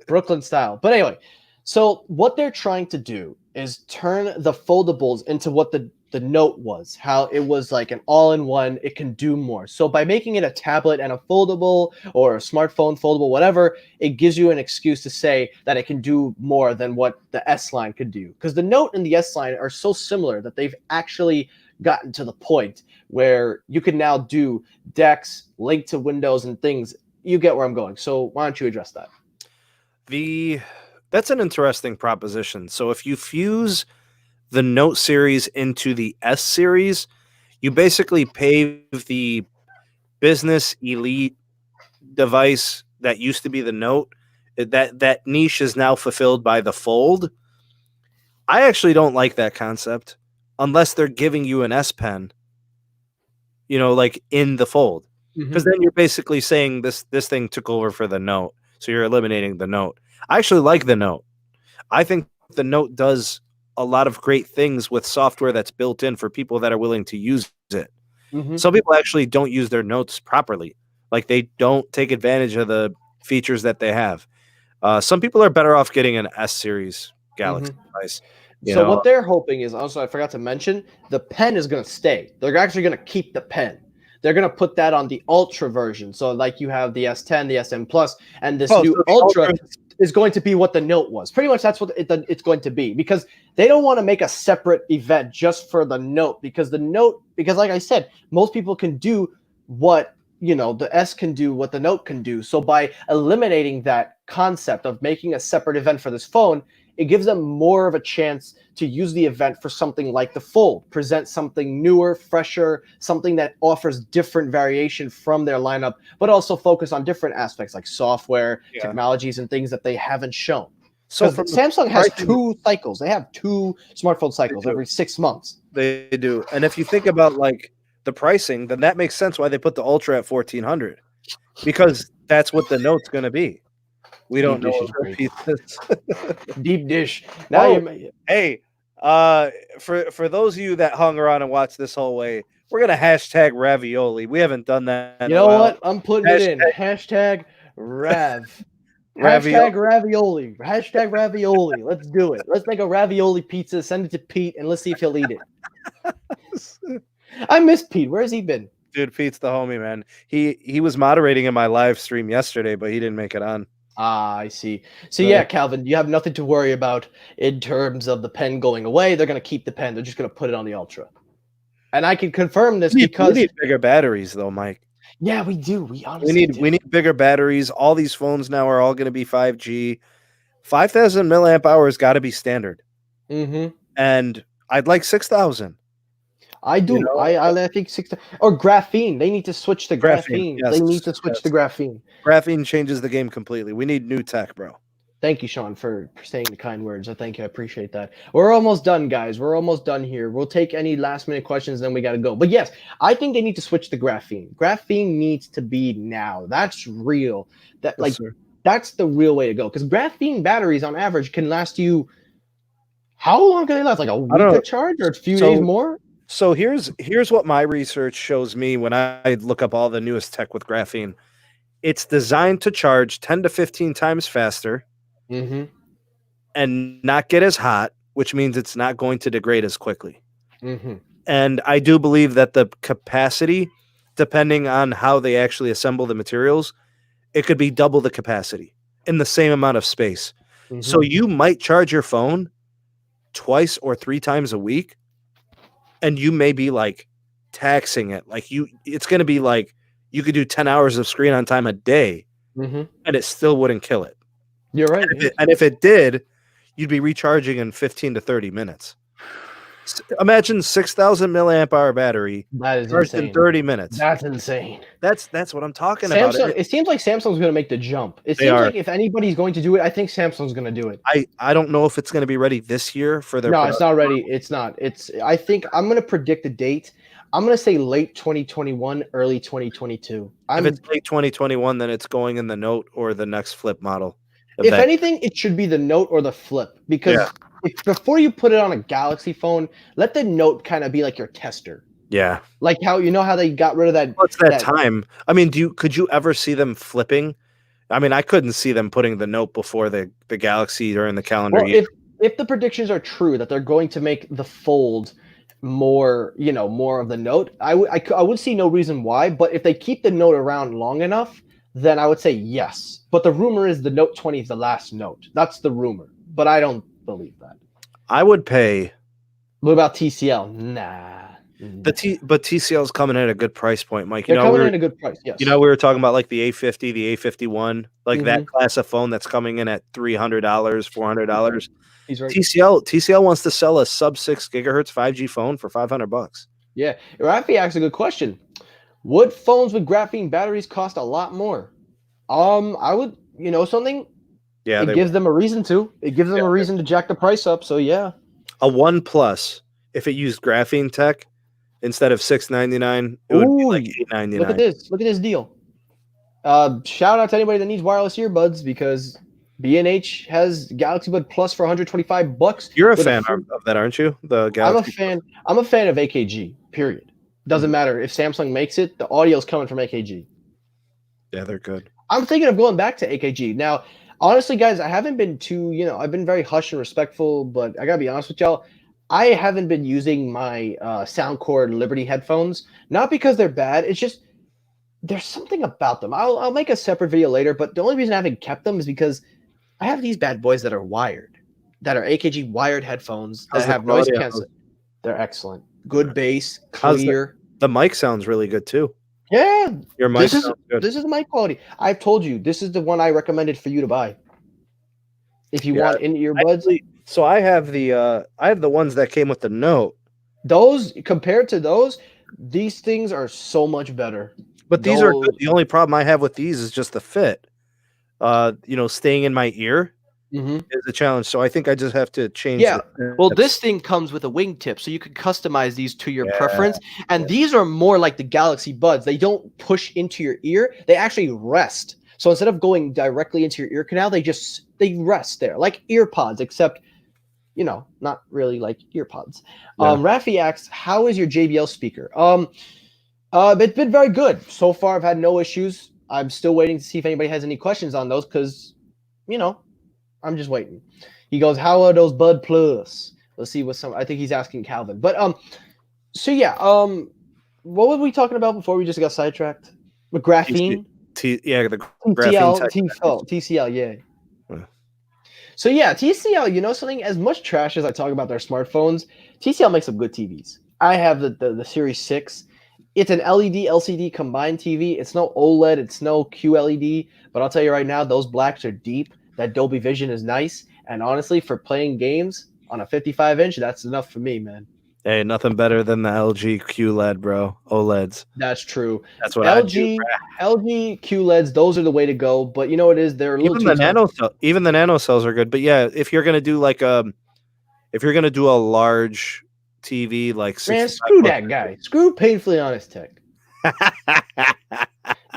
Brooklyn style. But anyway, so what they're trying to do is turn the foldables into what the Note was, how it was like an all-in-one, it can do more. So by making it a tablet and a foldable or a smartphone foldable, whatever, it gives you an excuse to say that it can do more than what the S line could do. Because the Note and the S line are so similar that they've actually gotten to the point where you can now do DeX, link to Windows and things. You get where I'm going. So why don't you address that? That's an interesting proposition. So if you fuse the Note series into the S series, you basically pave the business elite device that used to be the Note. That niche is now fulfilled by the Fold. I actually don't like that concept unless they're giving you an S Pen, like in the Fold. Because then you're basically saying this thing took over for the Note. So you're eliminating the Note. I actually like the Note. I think the Note does a lot of great things with software that's built in for people that are willing to use it. Some people actually don't use their notes properly. Like they don't take advantage of the features that they have. Some people are better off getting an S series Galaxy device. So what they're hoping is, also I forgot to mention, the pen is going to stay. They're actually going to keep the pen. They're going to put that on the Ultra version. So like you have the S10, the SM Plus, and this new Ultra is going to be what the Note was. Pretty much that's what it's going to be, because they don't want to make a separate event just for the Note, because like I said, most people can do what, the S can do, what the Note can do. So by eliminating that concept of making a separate event for this phone, it gives them more of a chance to use the event for something like the Fold, present something newer, fresher, something that offers different variation from their lineup, but also focus on different aspects like software, technologies, and things that they haven't shown. So Samsung has 2 cycles. They have 2 smartphone cycles every 6 months. They do. And if you think about like the pricing, then that makes sense why they put the Ultra at $1,400, because that's what the Note's going to be. We don't know deep dish. Now hey, for those of you that hung around and watched this whole way, we're gonna hashtag ravioli. We haven't done that. You know what? I'm putting it in. Hashtag rav. Hashtag ravioli. Hashtag ravioli. Let's do it. Let's make a ravioli pizza. Send it to Pete, and let's see if he'll eat it. I miss Pete. Where's he been? Dude, Pete's the homie, man. He was moderating in my live stream yesterday, but he didn't make it on. Ah, I see. So yeah, Calvin, you have nothing to worry about in terms of the pen going away. They're going to keep the pen. They're just going to put it on the Ultra. And I can confirm this because we need bigger batteries, though, Mike. Yeah, we do. We honestly we need bigger batteries. All these phones now are all going to be 5G. 5,000 milliamp hours got to be standard. And I'd like 6,000. I do. I think 6,000 or graphene. They need to switch to graphene. Yes, they need to switch to graphene. Graphene changes the game completely. We need new tech, bro. Thank you, Sean, for saying the kind words. Thank you. I appreciate that. We're almost done, guys. We're almost done here. We'll take any last-minute questions, then we got to go. But yes, I think they need to switch to graphene. Graphene needs to be now. That's real. That's the real way to go. Because graphene batteries, on average, can last you. How long can they last? Like a week of charge or a few days more? So here's what my research shows me when I look up all the newest tech with graphene. It's designed to charge 10 to 15 times faster and not get as hot, which means it's not going to degrade as quickly. And I do believe that the capacity, depending on how they actually assemble the materials, it could be double the capacity in the same amount of space. So you might charge your phone 2 or 3 times a week, and you may be like taxing it. Like it's going to be like you could do 10 hours of screen on time a day and it still wouldn't kill it. You're right. And if it did, you'd be recharging in 15 to 30 minutes. Imagine 6,000 milliamp hour battery. That is insane. In 30 minutes. That's insane. That's what I'm talking about. It seems like Samsung's going to make the jump. It seems like if anybody's going to do it, I think Samsung's going to do it. I don't know if it's going to be ready this year for their. No, it's not ready. It's not. I think I'm going to predict a date. I'm gonna say late 2021, early 2022. If it's late 2021, then it's going in the Note or the next Flip model. If Event. anything, it should be the Note or the Flip Yeah. because before you put it on a Galaxy phone, let the Note kind of be like your tester. Yeah. Like how you know how they got rid of that. What's that time? I mean, could you ever see them flipping? I mean, I couldn't see them putting the Note before the Galaxy during the calendar Well, year. if the predictions are true that they're going to make the Fold more, more of the Note, I would see no reason why. But if they keep the Note around long enough, then I would say yes. But the rumor is the Note 20 is the last Note. That's the rumor, but I don't believe that. I would pay. What about TCL? Nah. But TCL's coming at a good price point, Mike. They're coming in at a good price. Yes. We were talking about like the A50, the A51, like that Mhm. class of phone that's coming in at $300, $400. He's right. TCL wants to sell a sub 6 gigahertz 5G phone for $500. Yeah, Rafi asks a good question. Would phones with graphene batteries cost a lot more? I would, something. Yeah, It gives them a reason to. It gives them a reason to jack the price up. So yeah. A OnePlus, if it used graphene tech instead of $699, it would be like $899. Look at this. Look at this deal. Shout out to anybody that needs wireless earbuds because B&H has Galaxy Bud Plus for $125. You're a fan of that, aren't you? The Galaxy. I'm a fan of AKG. Period. Doesn't matter if Samsung makes it. The audio's coming from AKG. Yeah, they're good. I'm thinking of going back to AKG now. Honestly, guys, I haven't been too. I've been very hush and respectful, but I gotta be honest with y'all. I haven't been using my Soundcore Liberty headphones, not because they're bad. It's just there's something about them. I'll make a separate video later, but the only reason I haven't kept them is because I have these bad boys that are wired, that are AKG wired headphones that have noise cancellation. They're excellent. Good bass, clear. The mic sounds really good too. Yeah, your mic sounds good. This is mic quality. I've told you this is the one I recommended for you to buy. If you want in earbuds. So I have the ones that came with the Note. Those compared to those, these things are so much better. But these are good. The only problem I have with these is just the fit. Staying in my ear is a challenge. So I think I just have to change. Yeah. Well, this thing comes with a wingtip, so you can customize these to your preference. And these are more like the Galaxy Buds. They don't push into your ear. They actually rest. So instead of going directly into your ear canal, they rest there, like earpods, except not really like earpods. Yeah. Rafi asks, how is your JBL speaker? It's been very good. So far, I've had no issues. I'm still waiting to see if anybody has any questions on those because, I'm just waiting. He goes, how are those Bud Plus? Let's see I think he's asking Calvin. But, so yeah, what were we talking about before we just got sidetracked? With graphene? The graphene TCL, yeah. So yeah, TCL, something, as much trash as I talk about their smartphones, TCL makes some good TVs. I have the Series 6. It's an LED, LCD combined TV. It's no OLED. It's no QLED. But I'll tell you right now, those blacks are deep. That Dolby Vision is nice. And honestly, for playing games on a 55-inch, that's enough for me, man. Hey, nothing better than the LG QLED, bro. OLEDs. That's true. That's what LG QLEDs, those are the way to go. But you know what it is? They're a little even the nano cells are good. But yeah, if you're gonna do a large TV like screw that guy. Screw Painfully Honest Tech.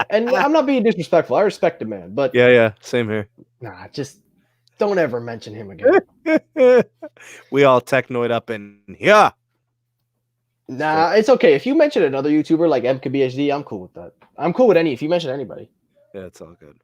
And I'm not being disrespectful. I respect the man, but yeah, same here. Nah, just don't ever mention him again. We all technoid up in here. Nah, it's okay. If you mention another YouTuber like MKBHD, I'm cool with that. I'm cool with if you mention anybody. Yeah, it's all good.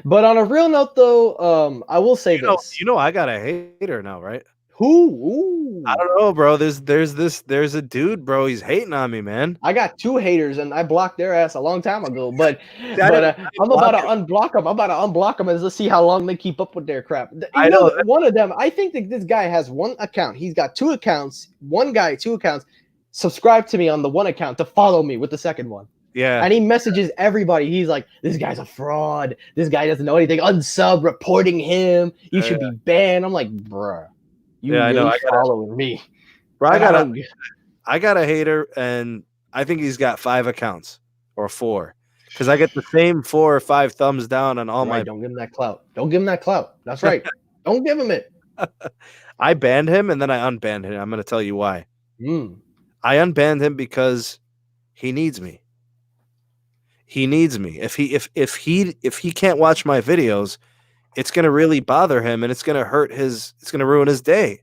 But on a real note, though, I will say this. I got a hater now, right? Who? Ooh. I don't know, bro. There's a dude, bro. He's hating on me, man. I got 2 haters, and I blocked their ass a long time ago. But I'm about to unblock them. I'm about to unblock them and let's see how long they keep up with their crap. I know one of them. I think that this guy has one account. He's got 2 accounts. One guy, 2 accounts. Subscribe to me on the one account to follow me with the second one. Yeah. And he messages everybody. He's like, this guy's a fraud. This guy doesn't know anything. Unsub, reporting him. You should be banned. I'm like, bruh. I know. Following me. Bro, I got a hater, and I think he's got 5 accounts or 4. Because I get the same 4 or 5 thumbs down on all my. Don't give him that clout. Don't give him that clout. That's right. Don't give him it. I banned him, and then I unbanned him. I'm going to tell you why. I unbanned him because he needs me. He needs me. If he can't watch my videos, it's going to really bother him, and it's going to ruin his day.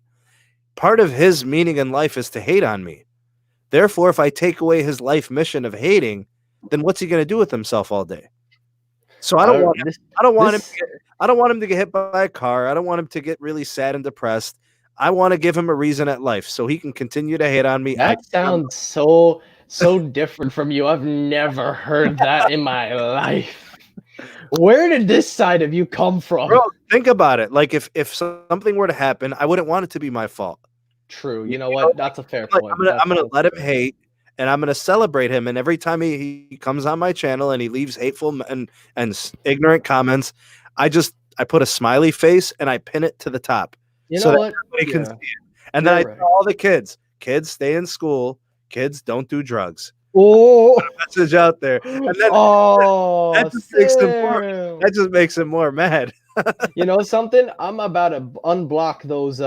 Part of his meaning in life is to hate on me. Therefore, if I take away his life mission of hating, then what's he going to do with himself all day? So I don't want him. This I don't want him. this I don't want him to get hit by a car. I don't want him to get really sad and depressed. I want to give him a reason at life so he can continue to hate on me. that sounds so different from you. I've never heard that in my life. Where did this side of you come from? Bro, think about it. Like if something were to happen, I wouldn't want it to be my fault. True. You know what? That's a fair point. I'm gonna let him hate, and I'm gonna celebrate him. And every time he comes on my channel and he leaves hateful and ignorant comments, I put a smiley face and I pin it to the top. You so know that what? everybody can see it. And then I You're right. tell all the kids stay in school, kids don't do drugs. Oh, Message out there, and then oh, that just makes him more mad. You know something? I'm about to unblock those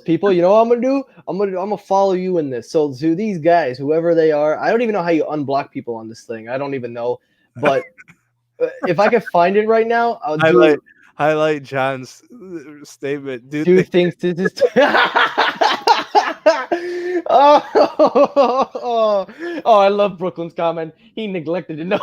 people. You know what I'm gonna do? I'm gonna follow you in this. So to these guys, whoever they are, I don't even know how you unblock people on this thing. I don't even know. But if I could find it right now, I'll highlight John's statement. Do things to this. Oh, I love Brooklyn's comment. He neglected to know.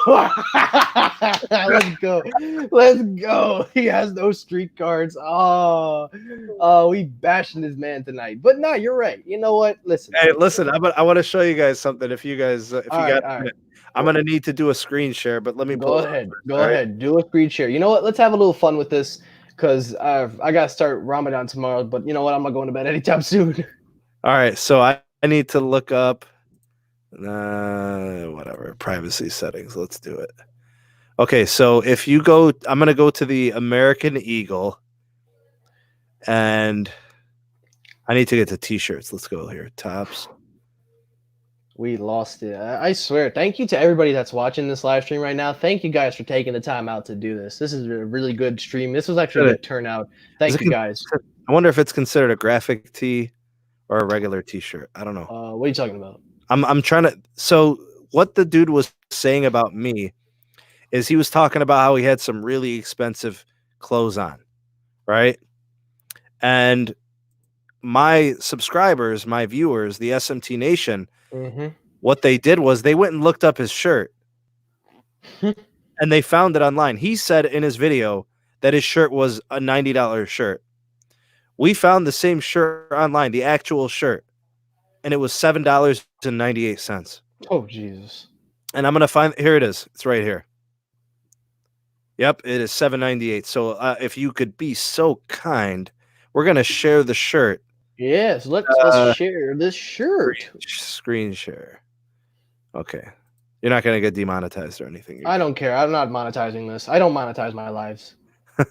Let's go. Let's go. He has no street cards. We bashing this man tonight. But no, you're right. You know what? Listen. Hey, listen. I want to show you guys something. If you guys, if you got, right. I'm gonna need to do a screen share. But let me go ahead. Go ahead. Do a screen share. You know what? Let's have a little fun with this because I gotta start Ramadan tomorrow. But you know what? I'm not going to bed anytime soon. All right. So I need to look up whatever privacy settings. Let's do it. Okay, so if you go, I'm gonna go to the American Eagle, and I need to get to t-shirts. Let's go here. Tops. We lost it. I swear. Thank you to everybody that's watching this live stream right now. Thank you guys for taking the time out to do this. This is a really good stream. This was actually a good turnout. Thank you guys. I wonder if it's considered a graphic tee or a regular t-shirt. I don't know. What are you talking about? I'm trying to. So what the dude was saying about me is he was talking about how he had some really expensive clothes on, right? And my subscribers, my viewers, the SMT Nation, what they did was they went and looked up his shirt and they found it online. He said in his video that his shirt was a $90 shirt. We found the same shirt online, the actual shirt, and it was $7.98. Oh, Jesus. And I'm going to find, here it is. It's right here. Yep, it is $7.98. So if you could be so kind, we're going to share the shirt. Yes, let's share this shirt. Screen share. Okay. You're not going to get demonetized or anything. I don't care. I'm not monetizing this. I don't monetize my lives. All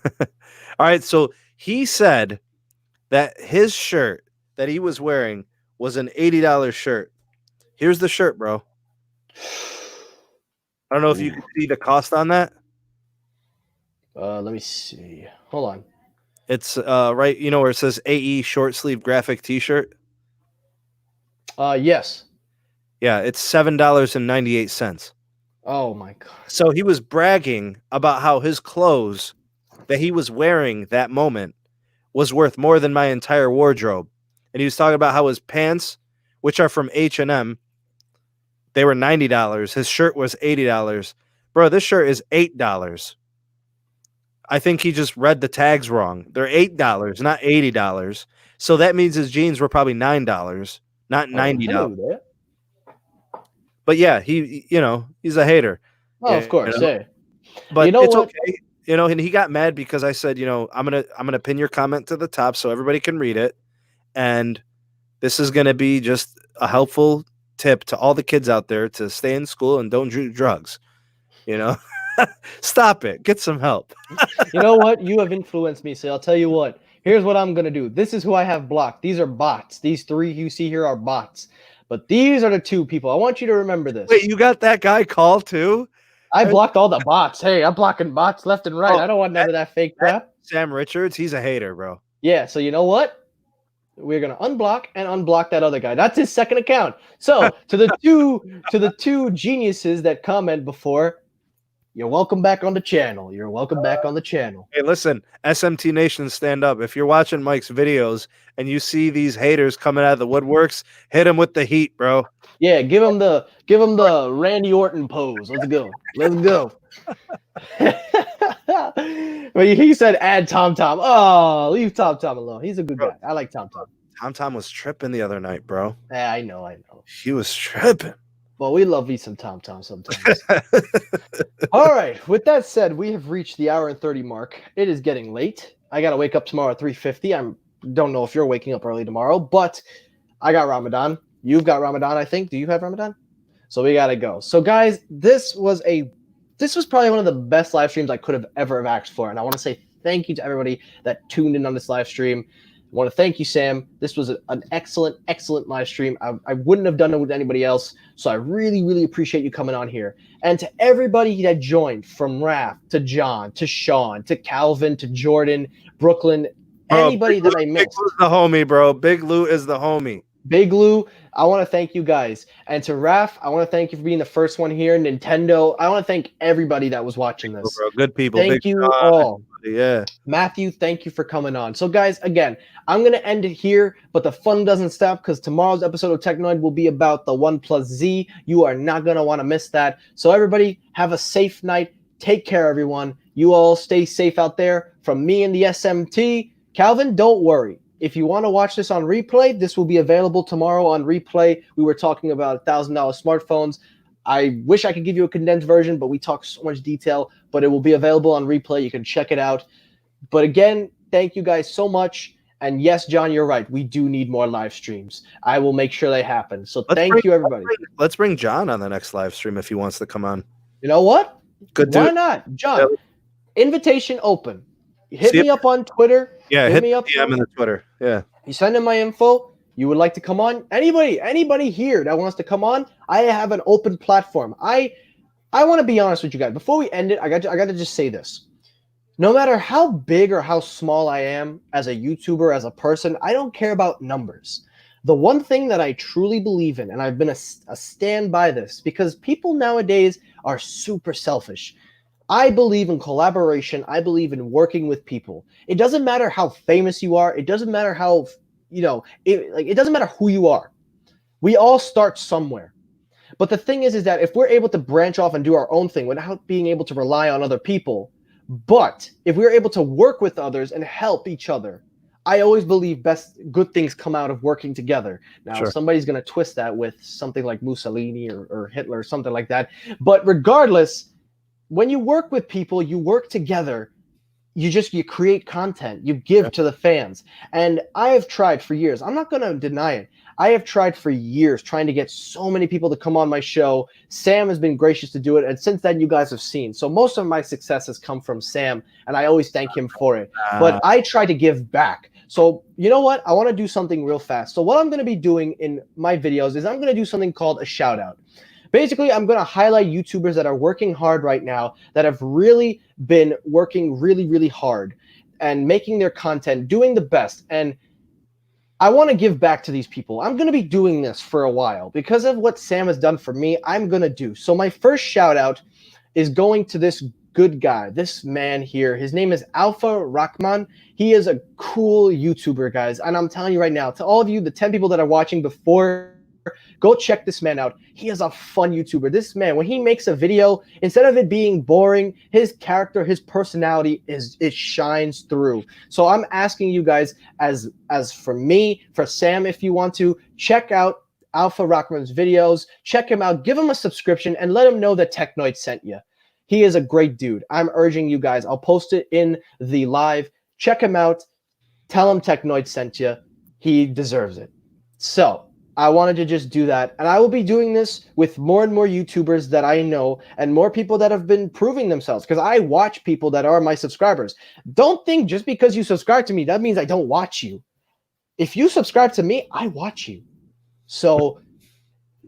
right. So he said that his shirt that he was wearing was an $80 shirt. Here's the shirt, bro. I don't know if you can see the cost on that. Let me see. Hold on. It's right, you know where it says AE short sleeve graphic t-shirt? Yes. Yeah, it's $7.98. Oh my God. So he was bragging about how his clothes that he was wearing that moment was worth more than my entire wardrobe. And he was talking about how his pants, which are from H&M, they were $90. His shirt was $80. Bro, this shirt is $8. I think he just read the tags wrong. They're $8, not $80. So that means his jeans were probably $9, not $90. But yeah, he's a hater. Oh, of course, yeah. But you know it's what? Okay. And he got mad because I said, I'm gonna pin your comment to the top so everybody can read it. And this is gonna be just a helpful tip to all the kids out there to stay in school and don't do drugs. Stop it. Get some help. You know what? You have influenced me, so I'll tell you what. Here's what I'm going to do. This is who I have blocked. These are bots. These 3 you see here are bots. But these are the 2 people. I want you to remember this. Wait, you got that guy called too? I blocked all the bots. Hey, I'm blocking bots left and right. I don't want none of that fake crap. Sam Richards, he's a hater, bro. Yeah, so you know what? we're gonna unblock and unblock that other guy. That's his second account. So to the two geniuses that comment before, you're welcome back on the channel. You're welcome back on the channel. Hey, listen, SMT Nation, stand up. If you're watching Mike's videos and you see these haters coming out of the woodworks, hit them with the heat, bro. Yeah, give him the Randy Orton pose. Let's go. Let's go. But he said add Tom Tom. Oh, leave Tom Tom alone. He's a good guy. I like Tom Tom. Tom Tom was tripping the other night, bro. Yeah, I know. He was tripping. Well, we love me some Tom Tom sometimes. All right. With that said, we have reached the hour and 30 mark. It is getting late. I gotta wake up tomorrow at 3:50. I don't know if you're waking up early tomorrow, but I got Ramadan. You've got Ramadan, I think. Do you have Ramadan? So we gotta go. So guys, this was probably one of the best live streams I could have ever asked for, and I want to say thank you to everybody that tuned in on this live stream. I want to thank you, Sam. This was an excellent live stream. I wouldn't have done it with anybody else, so I really appreciate you coming on here. And to everybody that joined, from Raph to John to Sean to Calvin to Jordan, Brooklyn, anybody that I missed. Big Lou's the homie, bro. Big Lou is the homie. Big Lou, I want to thank you guys. And to Raph, I want to thank you for being the first one here. Nintendo, I want to thank everybody that was watching this. Bro, good people. Thank you all. Yeah. Matthew, thank you for coming on. So guys, again, I'm going to end it here, but the fun doesn't stop because tomorrow's episode of Technoid will be about the OnePlus Z. You are not going to want to miss that. So everybody, have a safe night. Take care, everyone. You all stay safe out there. From me and the SMT, Calvin, don't worry. If you want to watch this on replay, this will be available tomorrow on replay. We were talking about $1,000 smartphones. I wish I could give you a condensed version, but we talk so much detail, but it will be available on replay. You can check it out. But again, thank you guys so much. And yes, John, you're right. We do need more live streams. I will make sure they happen. So thank you, everybody. Let's bring John on the next live stream if he wants to come on. You know what? Good Why dude. not? John, invitation open. Hit me up on Twitter. Yeah, hit me up on the Twitter. Yeah. You send in my info. You would like to come on? Anybody here that wants to come on, I have an open platform. I want to be honest with you guys. Before we end it, I got to just say this. No matter how big or how small I am as a YouTuber, as a person, I don't care about numbers. The one thing that I truly believe in, and I've been a stand by this, because people nowadays are super selfish. I believe in collaboration. I believe in working with people. It doesn't matter how famous you are. It doesn't matter how, it doesn't matter who you are. We all start somewhere. But the thing is that if we're able to branch off and do our own thing without being able to rely on other people, but if we're able to work with others and help each other, I always believe good things come out of working together. Now, Sure. Somebody's going to twist that with something like Mussolini or Hitler or something like that. But regardless, when you work with people, you work together, you create content, you give to the fans. And I have tried for years. I'm not going to deny it. I have tried for years trying to get so many people to come on my show. Sam has been gracious to do it. And since then, you guys have seen. So most of my success has come from Sam, and I always thank him for it. But I try to give back. So you know what? I want to do something real fast. So what I'm going to be doing in my videos is I'm going to do something called a shout out. Basically, I'm going to highlight YouTubers that are working hard right now, that have really been working really hard and making their content, doing the best. And I want to give back to these people. I'm going to be doing this for a while because of what Sam has done for me. I'm going to do. So my first shout out is going to this good guy, this man here. His name is Alpha Rahman. He is a cool YouTuber, guys. And I'm telling you right now, to all of you, the 10 people that are watching before, go check this man out. He is a fun YouTuber. This man, when he makes a video, instead of it being boring, his character, his personality it shines through. So I'm asking you guys, as for me, for Sam, if you want to, check out Alpha Rahman's videos. Check him out. Give him a subscription and let him know that Technoid sent you. He is a great dude. I'm urging you guys. I'll post it in the live. Check him out. Tell him Technoid sent you. He deserves it. So I wanted to just do that. And I will be doing this with more and more YouTubers that I know and more people that have been proving themselves, because I watch people that are my subscribers. Don't think just because you subscribe to me, that means I don't watch you. If you subscribe to me, I watch you. So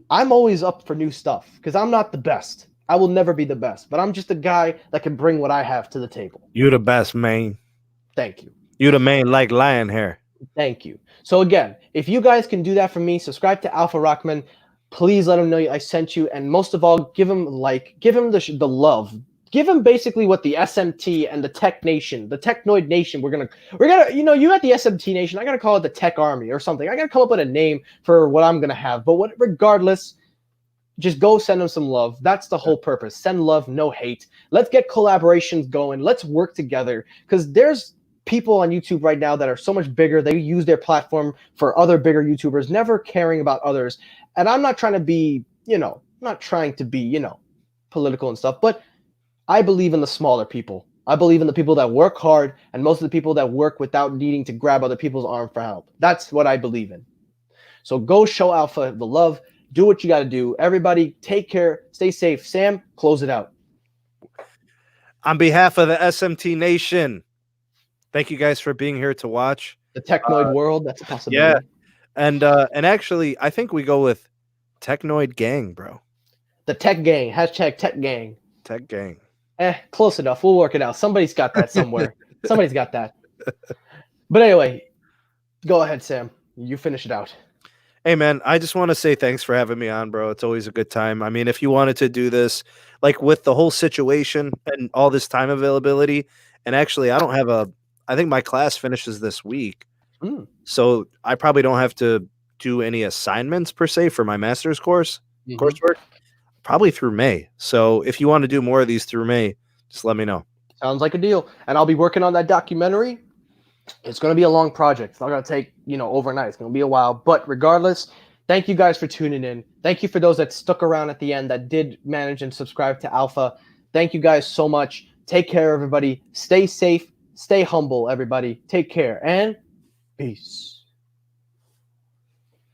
I'm always up for new stuff because I'm not the best. I will never be the best, but I'm just a guy that can bring what I have to the table. You the best, man. Thank you. You the man like lion hair. Thank you. So again, if you guys can do that for me, subscribe to Alpha Rockman. Please let him know I sent you, and most of all, give him the love. Give him basically what the SMT and the Tech Nation, the Technoid Nation. We're gonna you got the SMT Nation. I gotta call it the Tech Army or something. I gotta come up with a name for what I'm gonna have. But regardless, just go send them some love. That's the whole purpose. Send love, no hate. Let's get collaborations going. Let's work together because there's people on YouTube right now that are so much bigger. They use their platform for other bigger YouTubers, never caring about others. And I'm not trying to be, political and stuff, but I believe in the smaller people. I believe in the people that work hard and most of the people that work without needing to grab other people's arm for help. That's what I believe in. So go show Alpha the love. Do what you got to do. Everybody, take care. Stay safe. Sam, close it out. On behalf of the SMT Nation, thank you guys for being here to watch. The Technoid world, that's a possibility. Yeah. And actually, I think we go with Technoid Gang, bro. The Tech Gang. Hashtag Tech Gang. Tech Gang. Close enough. We'll work it out. Somebody's got that somewhere. Somebody's got that. But anyway, go ahead, Sam. You finish it out. Hey, man, I just want to say thanks for having me on, bro. It's always a good time. I mean, if you wanted to do this, like with the whole situation and all this time availability, and actually, I think my class finishes this week. So I probably don't have to do any assignments per se for my master's coursework, probably through May. So if you want to do more of these through May, just let me know. Sounds like a deal. And I'll be working on that documentary. It's going to be a long project. It's not going to take, overnight. It's going to be a while. But regardless, thank you guys for tuning in. Thank you for those that stuck around at the end that did manage and subscribe to Alpha. Thank you guys so much. Take care, everybody. Stay safe. Stay humble, everybody. Take care and peace.